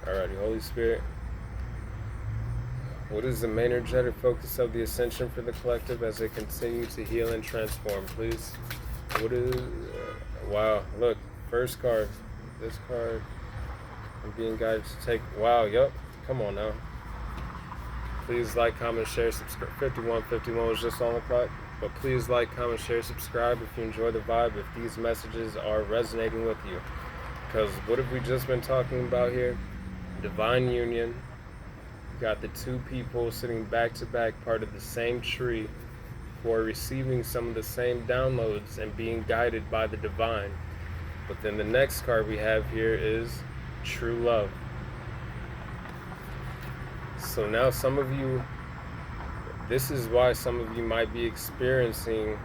Alrighty, Holy Spirit, what is the main energetic focus of the ascension for the collective as they continue to heal and transform, please? What is... wow, look, first card. This card, I'm being guided to take... wow, yep, come on now. Please like, comment, share, subscribe. 51:51 was just on the clock. But please like, comment, share, subscribe if you enjoy the vibe, if these messages are resonating with you. Because what have we just been talking about here? Divine union. Got the two people sitting back to back, part of the same tree, who are receiving some of the same downloads and being guided by the divine. But then the next card we have here is true love. So now some of you, this is why some of you might be experiencing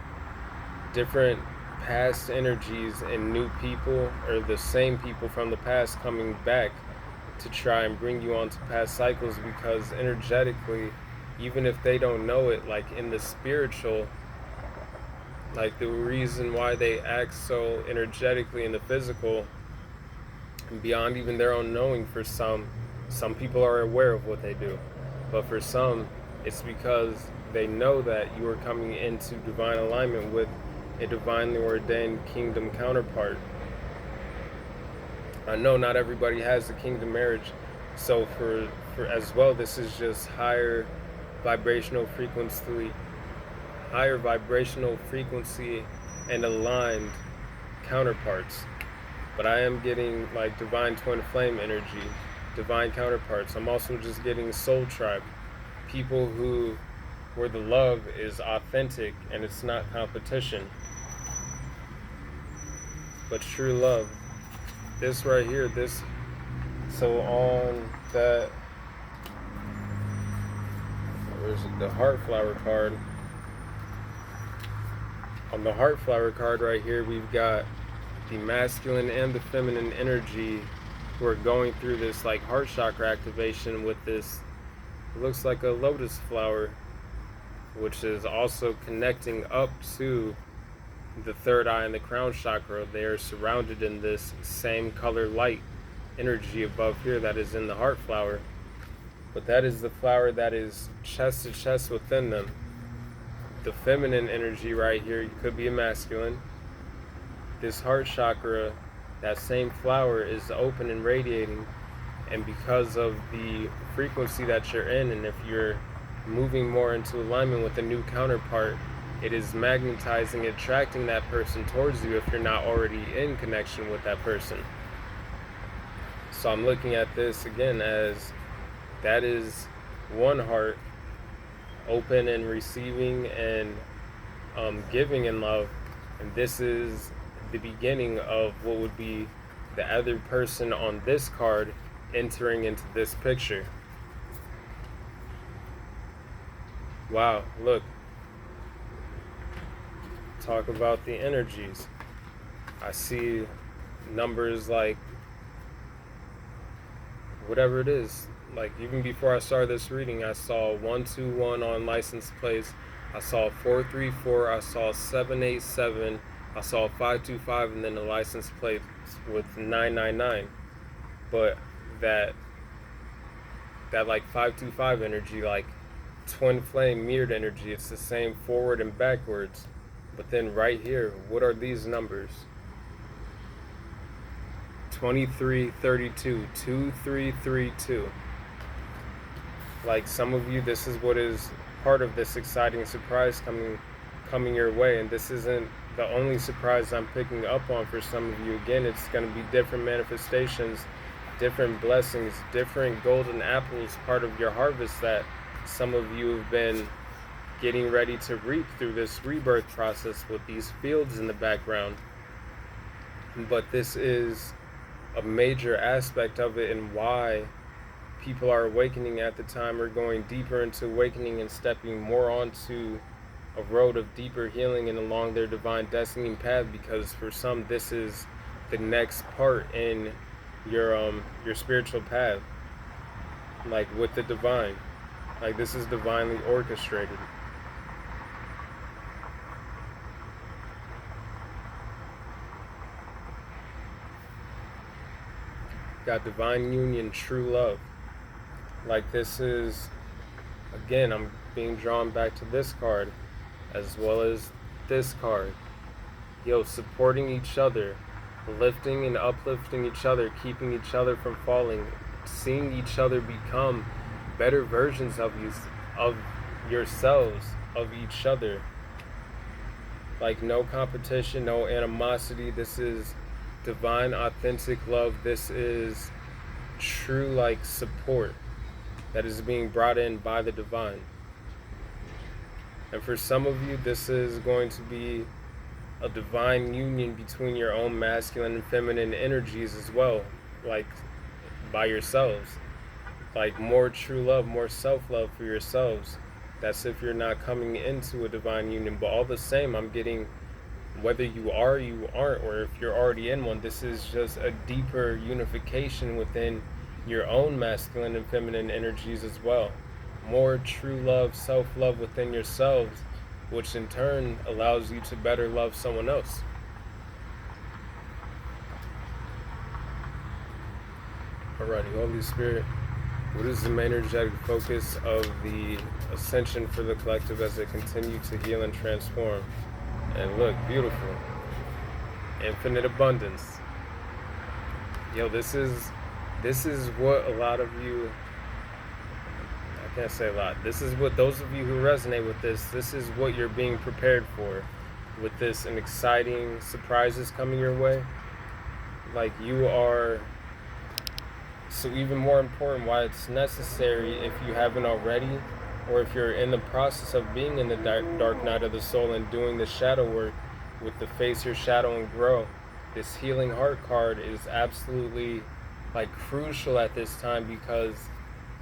different past energies and new people, or the same people from the past coming back to try and bring you onto past cycles, because energetically, even if they don't know it, like in the spiritual, like the reason why they act so energetically in the physical, and beyond even their own knowing, for some people are aware of what they do, but for some, it's because they know that you are coming into divine alignment with a divinely ordained kingdom counterpart. I know not everybody has the kingdom marriage, so for as well, this is just higher vibrational frequency and aligned counterparts. But I am getting like divine twin flame energy, divine counterparts. I'm also just getting soul tribe, people where the love is authentic and it's not competition, but true love. This right here, this, so on that, where's it, the heart flower card. On the heart flower card right here, we've got the masculine and the feminine energy who are going through this like heart chakra activation with this, it looks like a lotus flower, which is also connecting up to the third eye and the crown chakra. They are surrounded in this same color light energy above here that is in the heart flower, but that is the flower that is chest to chest within them. The feminine energy right here could be a masculine. This heart chakra, that same flower, is open and radiating, and because of the frequency that you're in, and if you're moving more into alignment with a new counterpart, it is magnetizing, attracting that person towards you if you're not already in connection with that person. So I'm looking at this again as that is one heart open and receiving and giving in love, and this is the beginning of what would be the other person on this card entering into this picture. Wow, look. Talk about the energies. I see numbers like whatever it is. Like even before I started this reading, I saw 121 on license plates. I saw 434. I saw 787. I saw 525, and then the license plate with 999. But that like 525 energy, like twin flame mirrored energy, it's the same forward and backwards. But then right here, what are these numbers? 2332, 2332. Like some of you, this is what is part of this exciting surprise coming your way, and this isn't the only surprise I'm picking up on for some of you. Again, it's going to be different manifestations, different blessings, different golden apples, part of your harvest that some of you have been getting ready to reap through this rebirth process with these fields in the background. But this is a major aspect of it, and why people are awakening at the time, or going deeper into awakening and stepping more onto a road of deeper healing and along their divine destiny path, because for some this is the next part in your spiritual path, like with the divine. Like this is divinely orchestrated. Got divine union, true love. Like this is, again, I'm being drawn back to this card as well as this card. Yo, supporting each other, lifting and uplifting each other, keeping each other from falling, seeing each other become better versions of yourselves, of each other. Like no competition, no animosity. This is divine, authentic love. This is true, like, support that is being brought in by the divine. And for some of you, this is going to be a divine union between your own masculine and feminine energies as well, like by yourselves. Like more true love, more self-love for yourselves. That's if you're not coming into a divine union. But all the same, I'm getting, whether you are, you aren't, or if you're already in one, this is just a deeper unification within your own masculine and feminine energies as well. More true love, self-love within yourselves, which in turn allows you to better love someone else. Alrighty, Holy Spirit, what is the main energetic focus of the ascension for the collective as they continue to heal and transform? And look, beautiful. Infinite abundance. Yo, this is what a lot of you, I can't say a lot, this is what those of you who resonate with this is what you're being prepared for with this, and exciting surprises coming your way. Like you are, so even more important, why it's necessary, if you haven't already, or if you're in the process of being in the dark night of the soul and doing the shadow work with the Face Your Shadow and Grow, this Healing Heart card is absolutely like crucial at this time, because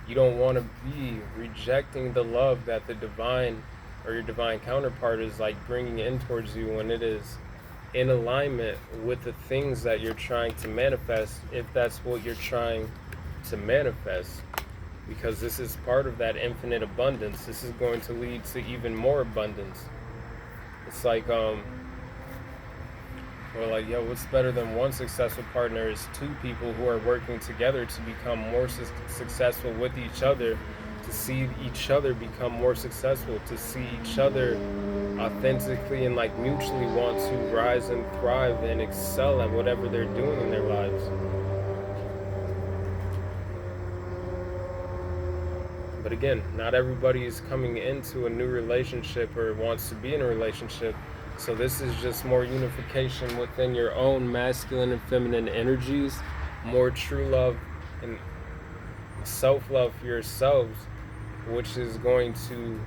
you don't want to be rejecting the love that the divine or your divine counterpart is like bringing in towards you, when it is in alignment with the things that you're trying to manifest, if that's what you're trying to manifest. Because this is part of that infinite abundance. This is going to lead to even more abundance. It's like we're like, yo, what's better than one successful partner is two people who are working together to become more successful with each other, to see each other become more successful, to see each other authentically and like mutually want to rise and thrive and excel at whatever they're doing in their lives. But again, not everybody is coming into a new relationship or wants to be in a relationship. So this is just more unification within your own masculine and feminine energies, more true love and self-love for yourselves, which is going to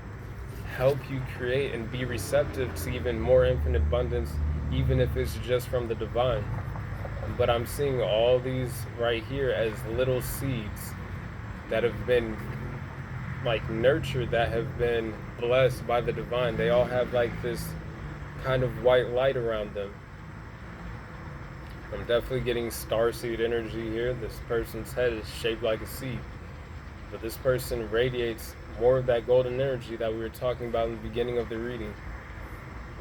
help you create and be receptive to even more infinite abundance, even if it's just from the divine. But I'm seeing all these right here as little seeds that have been like nurtured, that have been blessed by the divine. They all have like this kind of white light around them. I'm definitely getting starseed energy here. This person's head is shaped like a seed. But this person radiates more of that golden energy that we were talking about in the beginning of the reading.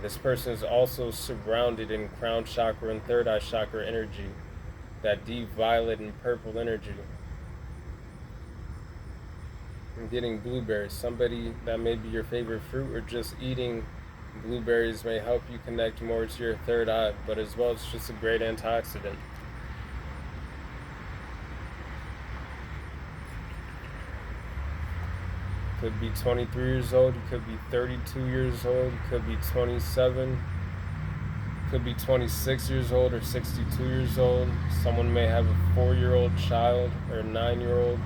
This person is also surrounded in crown chakra and third eye chakra energy, that deep violet and purple energy. I'm getting blueberries. Somebody that may be your favorite fruit, or just eating blueberries may help you connect more to your third eye, but as well, it's just a great antioxidant. Could be 23 years old, you could be 32 years old, you could be 27, could be 26 years old or 62 years old. Someone may have a 4-year-old child or a 9-year-old.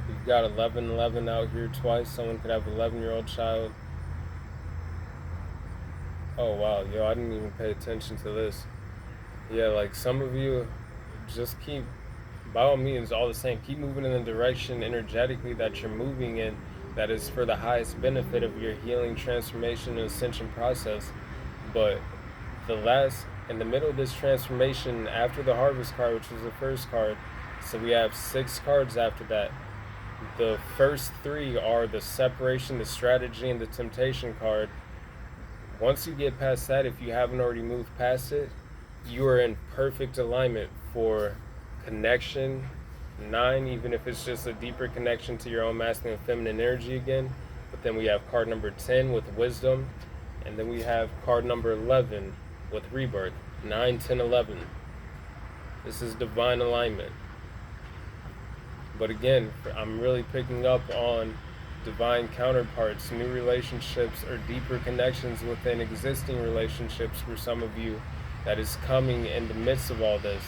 We've got 1111 out here twice. Someone could have an 11-year-old child. Oh wow, yo, I didn't even pay attention to this. Yeah, like some of you just keep, by all means, all the same, keep moving in the direction energetically that you're moving in, that is for the highest benefit of your healing, transformation, and ascension process. But in the middle of this transformation, after the harvest card, which was the first card, so we have 6 cards after that. The first 3 are the separation, the strategy, and the temptation card. Once you get past that, if you haven't already moved past it, you are in perfect alignment for connection. 9, even if it's just a deeper connection to your own masculine and feminine energy again. But then we have card number 10 with wisdom, and then we have card number 11 with rebirth. 9, 10, 11. This is divine alignment. But again, I'm really picking up on divine counterparts, new relationships, or deeper connections within existing relationships for some of you that is coming in the midst of all this.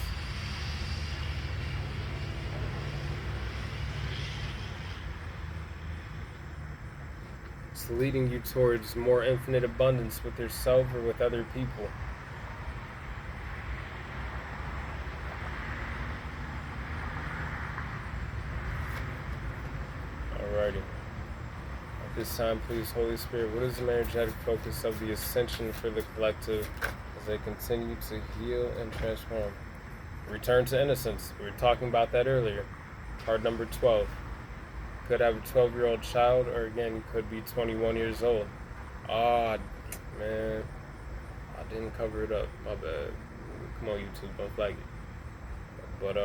It's leading you towards more infinite abundance with yourself or with other people. Alrighty. At this time, please, Holy Spirit, what is the energetic focus of the ascension for the collective as they continue to heal and transform? Return to innocence. We were talking about that earlier. Card number 12. Could have a 12-year-old child, or again, you could be 21 years old. Ah, man, I didn't cover it up. My bad. Come on, YouTube, don't flag it. But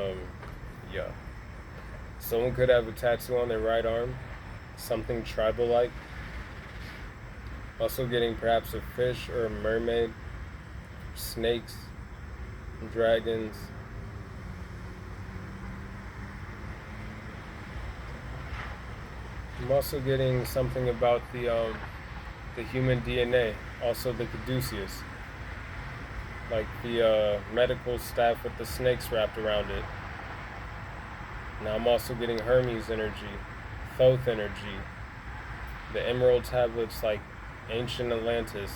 yeah. Someone could have a tattoo on their right arm, something tribal-like. Also getting perhaps a fish or a mermaid, snakes, dragons. I'm also getting something about the human DNA, also the caduceus, like the medical staff with the snakes wrapped around it. Now I'm also getting Hermes energy, Thoth energy, the emerald tablets like ancient Atlantis.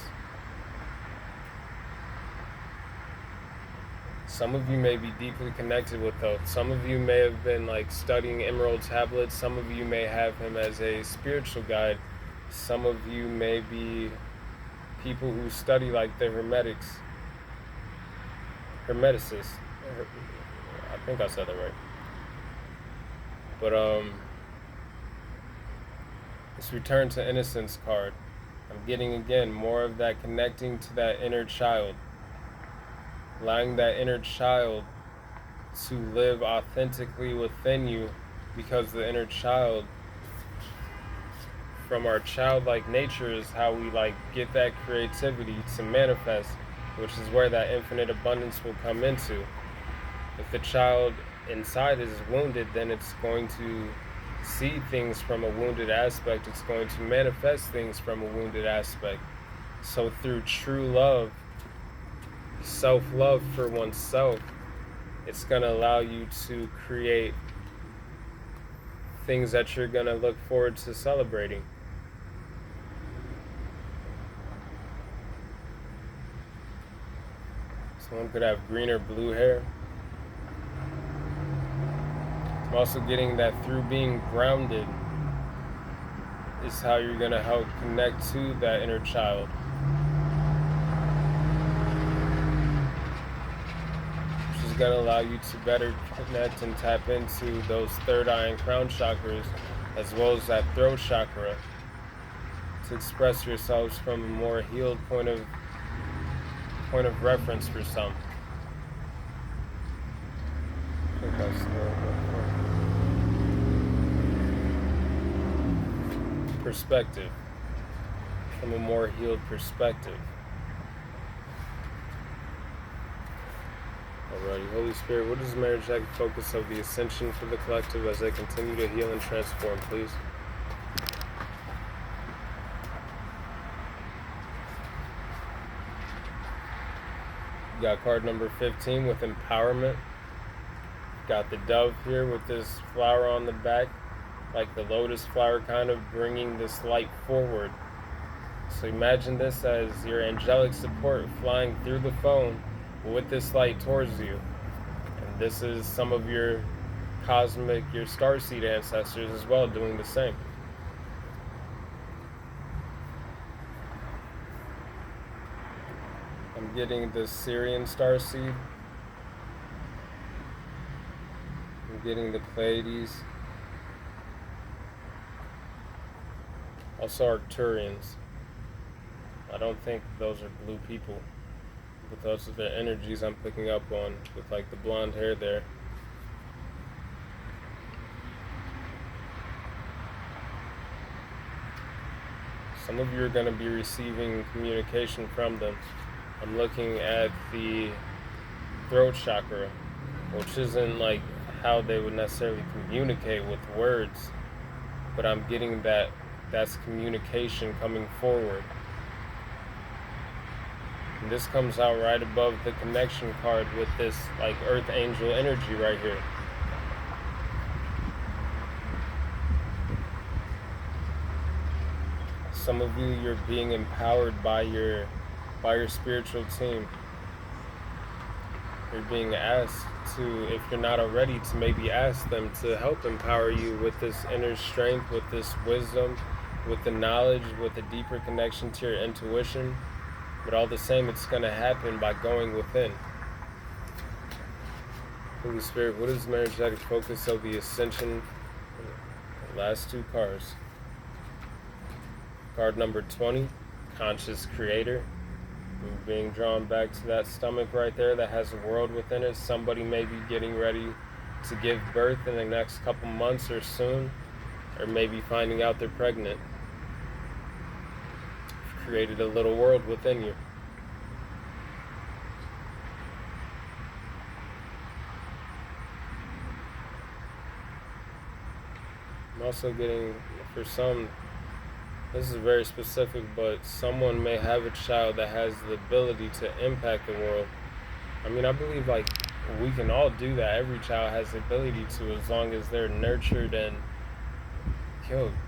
Some of you may be deeply connected with Thoth. Some of you may have been like studying emerald tablets. Some of you may have him as a spiritual guide. Some of you may be people who study like the hermeticists. I think I said that right. But this return to innocence card, I'm getting again more of that connecting to that inner child, allowing that inner child to live authentically within you, because the inner child, from our childlike nature, is how we like get that creativity to manifest, which is where that infinite abundance will come into. If the child inside is wounded, then it's going to see things from a wounded aspect. It's going to manifest things from a wounded aspect. So through true love, self-love for oneself, it's going to allow you to create things that you're going to look forward to celebrating. Someone could have green or blue hair. I'm also getting that through being grounded is how you're going to help connect to that inner child. going to allow you to better connect and tap into those third eye and crown chakras, as well as that throat chakra, to express yourselves from a more healed point of reference for some. I think that's the perspective, from a more healed perspective. Alrighty, Holy Spirit, what is the energetic focus of the ascension for the collective as they continue to heal and transform, please? You got card number 15 with empowerment. Got the dove here with this flower on the back, like the lotus flower, kind of bringing this light forward. So imagine this as your angelic support flying through the phone with this light towards you. And this is some of your cosmic, your starseed ancestors as well doing the same. I'm getting the Syrian starseed. I'm getting the Pleiades. Also Arcturians. I don't think those are blue people, but those are the energies I'm picking up on with like the blonde hair there. Some of you are going to be receiving communication from them. I'm looking at the throat chakra, which isn't like how they would necessarily communicate with words, but I'm getting that that's communication coming forward. And this comes out right above the connection card with this like earth angel energy right here. Some of you, you're being empowered by your spiritual team. You're being asked to, if you're not already, to maybe ask them to help empower you with this inner strength, with this wisdom, with the knowledge, with a deeper connection to your intuition. But all the same, it's going to happen by going within. Holy Spirit, what is the energetic focus of the ascension? The last two cards. Card number 20, Conscious Creator. We're being drawn back to that stomach right there that has a world within it. Somebody may be getting ready to give birth in the next couple months or soon, or maybe finding out they're pregnant. You've created a little world within you. I'm also getting, for some, this is very specific, but someone may have a child that has the ability to impact the world. I mean, I believe like we can all do that. Every child has the ability to, as long as they're nurtured and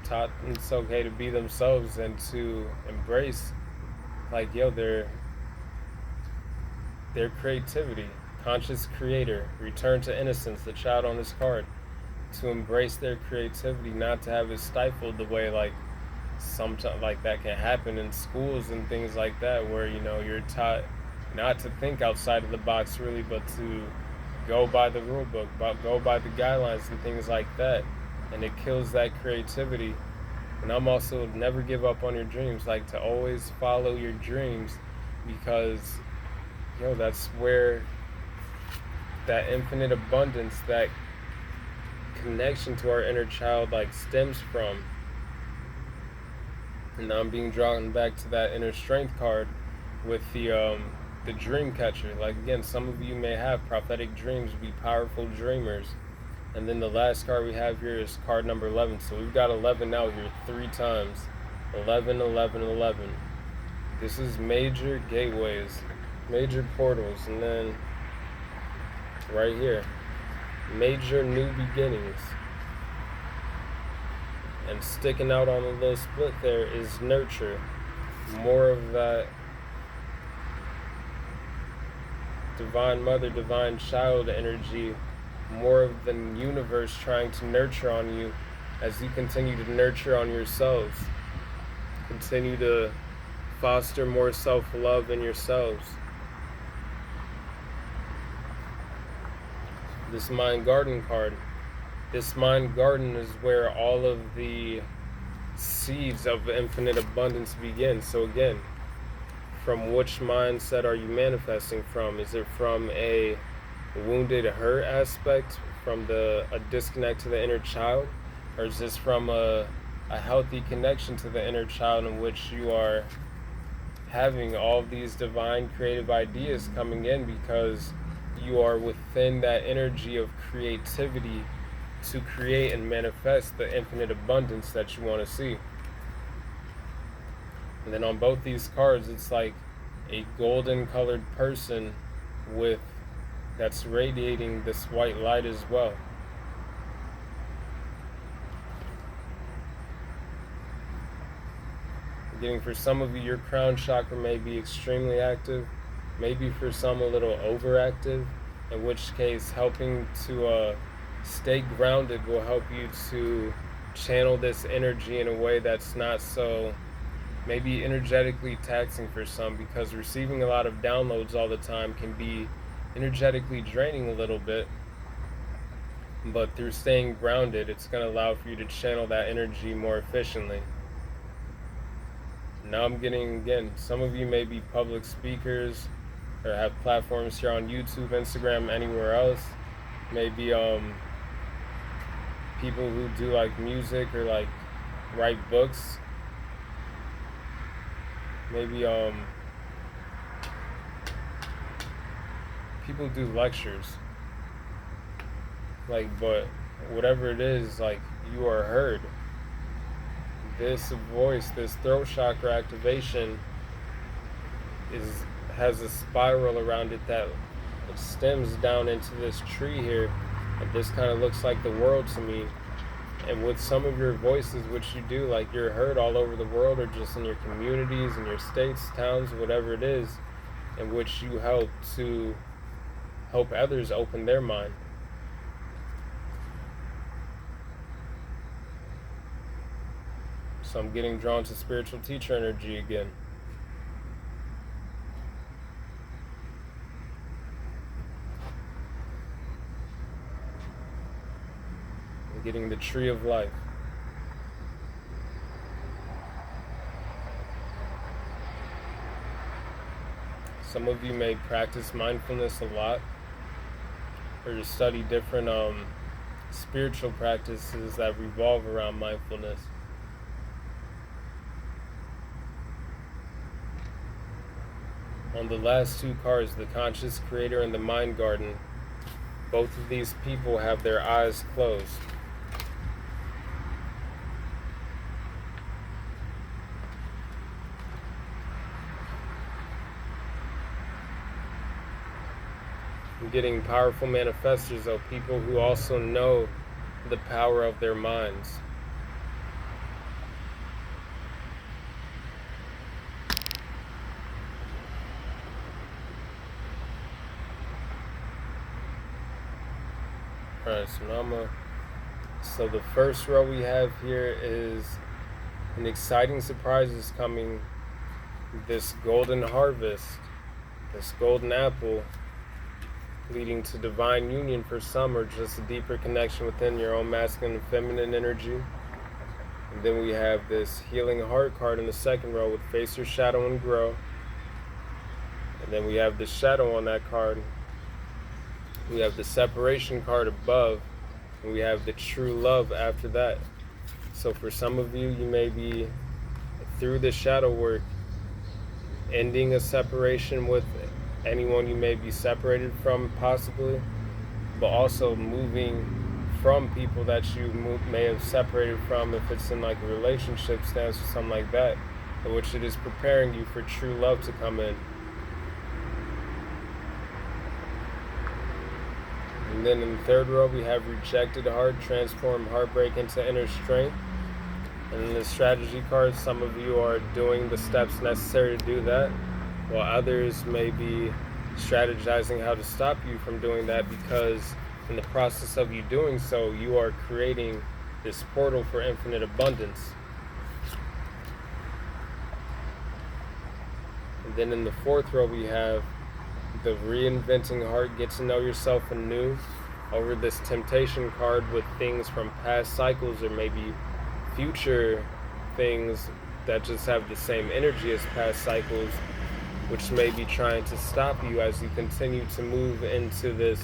taught it's okay to be themselves and to embrace like their creativity. Conscious Creator, return to innocence, the child on this card, to embrace their creativity, not to have it stifled the way like sometimes like that can happen in schools and things like that, where you're taught not to think outside of the box really, but to go by the rule book, go by the guidelines and things like that, and it kills that creativity. And I'm also, never give up on your dreams, like to always follow your dreams, because that's where that infinite abundance, that connection to our inner child like stems from. And now I'm being drawn back to that inner strength card with the dream catcher. Like again, some of you may have prophetic dreams, be powerful dreamers. And then the last card we have here is card number 11. So we've got 11 out here 3 times. 11, 11, 11. This is major gateways, major portals, and then right here, major new beginnings. And sticking out on the little split there is nurture. More of that divine mother, divine child energy. More of the universe trying to nurture on you as you continue to nurture on yourselves. Continue to foster more self-love in yourselves. this Mind Garden card. This Mind Garden is where all of the seeds of infinite abundance begin. So again, from which mindset are you manifesting from? Is it from a wounded, hurt aspect, from a disconnect to the inner child? Or is this from a healthy connection to the inner child in which you are having all of these divine creative ideas coming in because you are within that energy of creativity to create and manifest the infinite abundance that you want to see? And then on both these cards, it's like a golden colored person that's radiating this white light as well. Getting for some of you, your crown chakra may be extremely active, maybe for some a little overactive, in which case helping to stay grounded will help you to channel this energy in a way that's not so maybe energetically taxing for some, because receiving a lot of downloads all the time can be energetically draining a little bit. But through staying grounded, it's going to allow for you to channel that energy more efficiently. Now I'm getting, again, some of you may be public speakers or have platforms here on YouTube, Instagram, anywhere else. Maybe people who do like music or like write books. Maybe people do lectures. Like, but whatever it is, like, you are heard. This voice, this throat chakra activation has a spiral around it that stems down into this tree here. And this kind of looks like the world to me. And with some of your voices, which you do, like, you're heard all over the world, or just in your communities, in your states, towns, whatever it is, in which you help others open their mind. So I'm getting drawn to spiritual teacher energy again. I'm getting the tree of life. Some of you may practice mindfulness a lot, or just study different spiritual practices that revolve around mindfulness. On the last two cards, the Conscious Creator and the Mind Garden, both of these people have their eyes closed. I'm getting powerful manifestors of people who also know the power of their minds. Alright, so the first row we have here is an exciting surprise is coming. This golden harvest, this golden apple, leading to divine union for some, or just a deeper connection within your own masculine and feminine energy. And then we have this healing heart card in the second row with face your shadow and grow. And then we have the shadow on that card. We have the separation card above, and we have the true love after that. So for some of you, you may be, through the shadow work, ending a separation with anyone you may be separated from, possibly, but also moving from people that you may have separated from, if it's in like a relationship stance or something like that, in which it is preparing you for true love to come in. And then in the third row, we have rejected heart, transform heartbreak into inner strength. And in the strategy card, some of you are doing the steps necessary to do that, while others may be strategizing how to stop you from doing that, because in the process of you doing so, you are creating this portal for infinite abundance. And then in the fourth row, we have the reinventing heart, get to know yourself anew. over this temptation card with things from past cycles or maybe future things that just have the same energy as past cycles, which may be trying to stop you as you continue to move into this.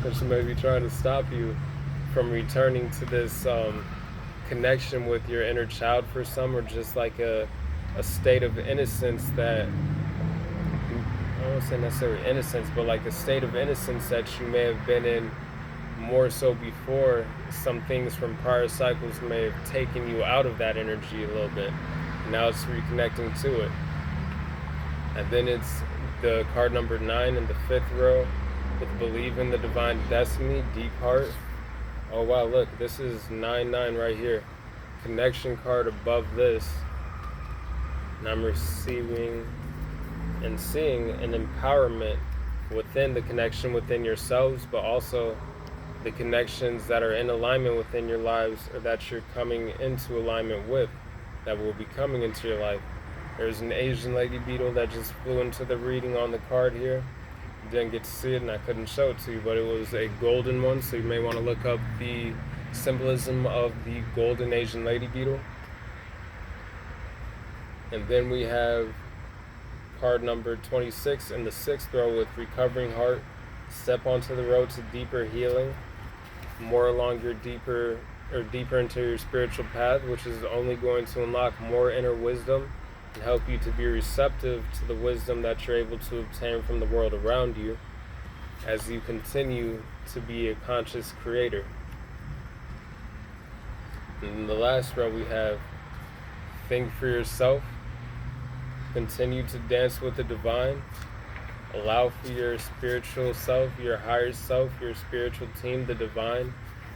Which may be trying to stop you from returning to this connection with your inner child for some, or just like a state of innocence that, I don't want to say necessarily innocence, but like a state of innocence that you may have been in more so before. Some things from prior cycles may have taken you out of that energy a little bit. Now it's reconnecting to it. And then it's the card number 9 in the 5th row with believe in the divine destiny, deep heart. Oh wow, look, this is 9-9 right here. Connection card above this. And I'm receiving and seeing an empowerment within the connection within yourselves, but also the connections that are in alignment within your lives, or that you're coming into alignment with, that will be coming into your life. There's an Asian lady beetle that just flew into the reading on the card here. You didn't get to see it and I couldn't show it to you, but it was a golden one, so you may want to look up the symbolism of the golden Asian lady beetle. And then we have card number 26 in the 6th row with recovering heart. Step onto the road to deeper healing, more along your deeper into your spiritual path, which is only going to unlock more inner wisdom and help you to be receptive to the wisdom that you're able to obtain from the world around you as you continue to be a conscious creator. And in the last row we have think for yourself, continue to dance with the divine, allow for your spiritual self, your higher self, your spiritual team, the divine,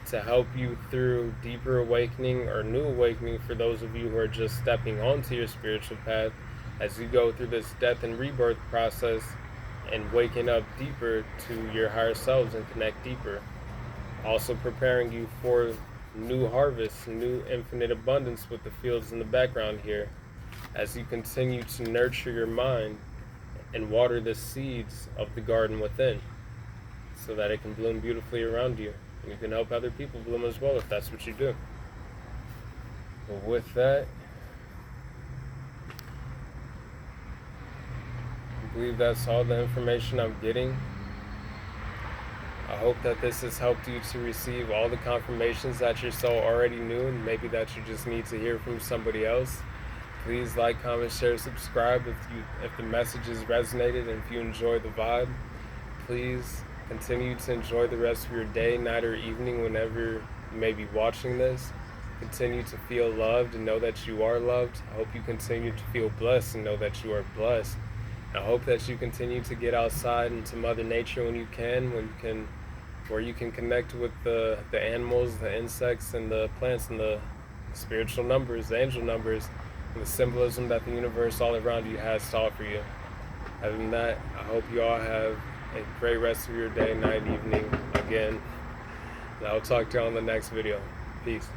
to help you through deeper awakening or new awakening for those of you who are just stepping onto your spiritual path as you go through this death and rebirth process and waking up deeper to your higher selves and connect deeper. Also preparing you for new harvest, new infinite abundance with the fields in the background here as you continue to nurture your mind and water the seeds of the garden within so that it can bloom beautifully around you. And you can help other people bloom as well if that's what you do. But with that, I believe that's all the information I'm getting. I hope that this has helped you to receive all the confirmations that your soul already knew and maybe that you just need to hear from somebody else. Please like, comment, share, subscribe if the messages resonated and if you enjoy the vibe. Please continue to enjoy the rest of your day, night, or evening whenever you may be watching this. Continue to feel loved and know that you are loved. I hope you continue to feel blessed and know that you are blessed. I hope that you continue to get outside into Mother Nature when you can, where you can connect with the animals, the insects, and the plants, and the spiritual numbers, the angel numbers, and the symbolism that the universe all around you has to offer you. Other than that, I hope you all have a great rest of your day, night, evening again. And I'll talk to you on the next video. Peace.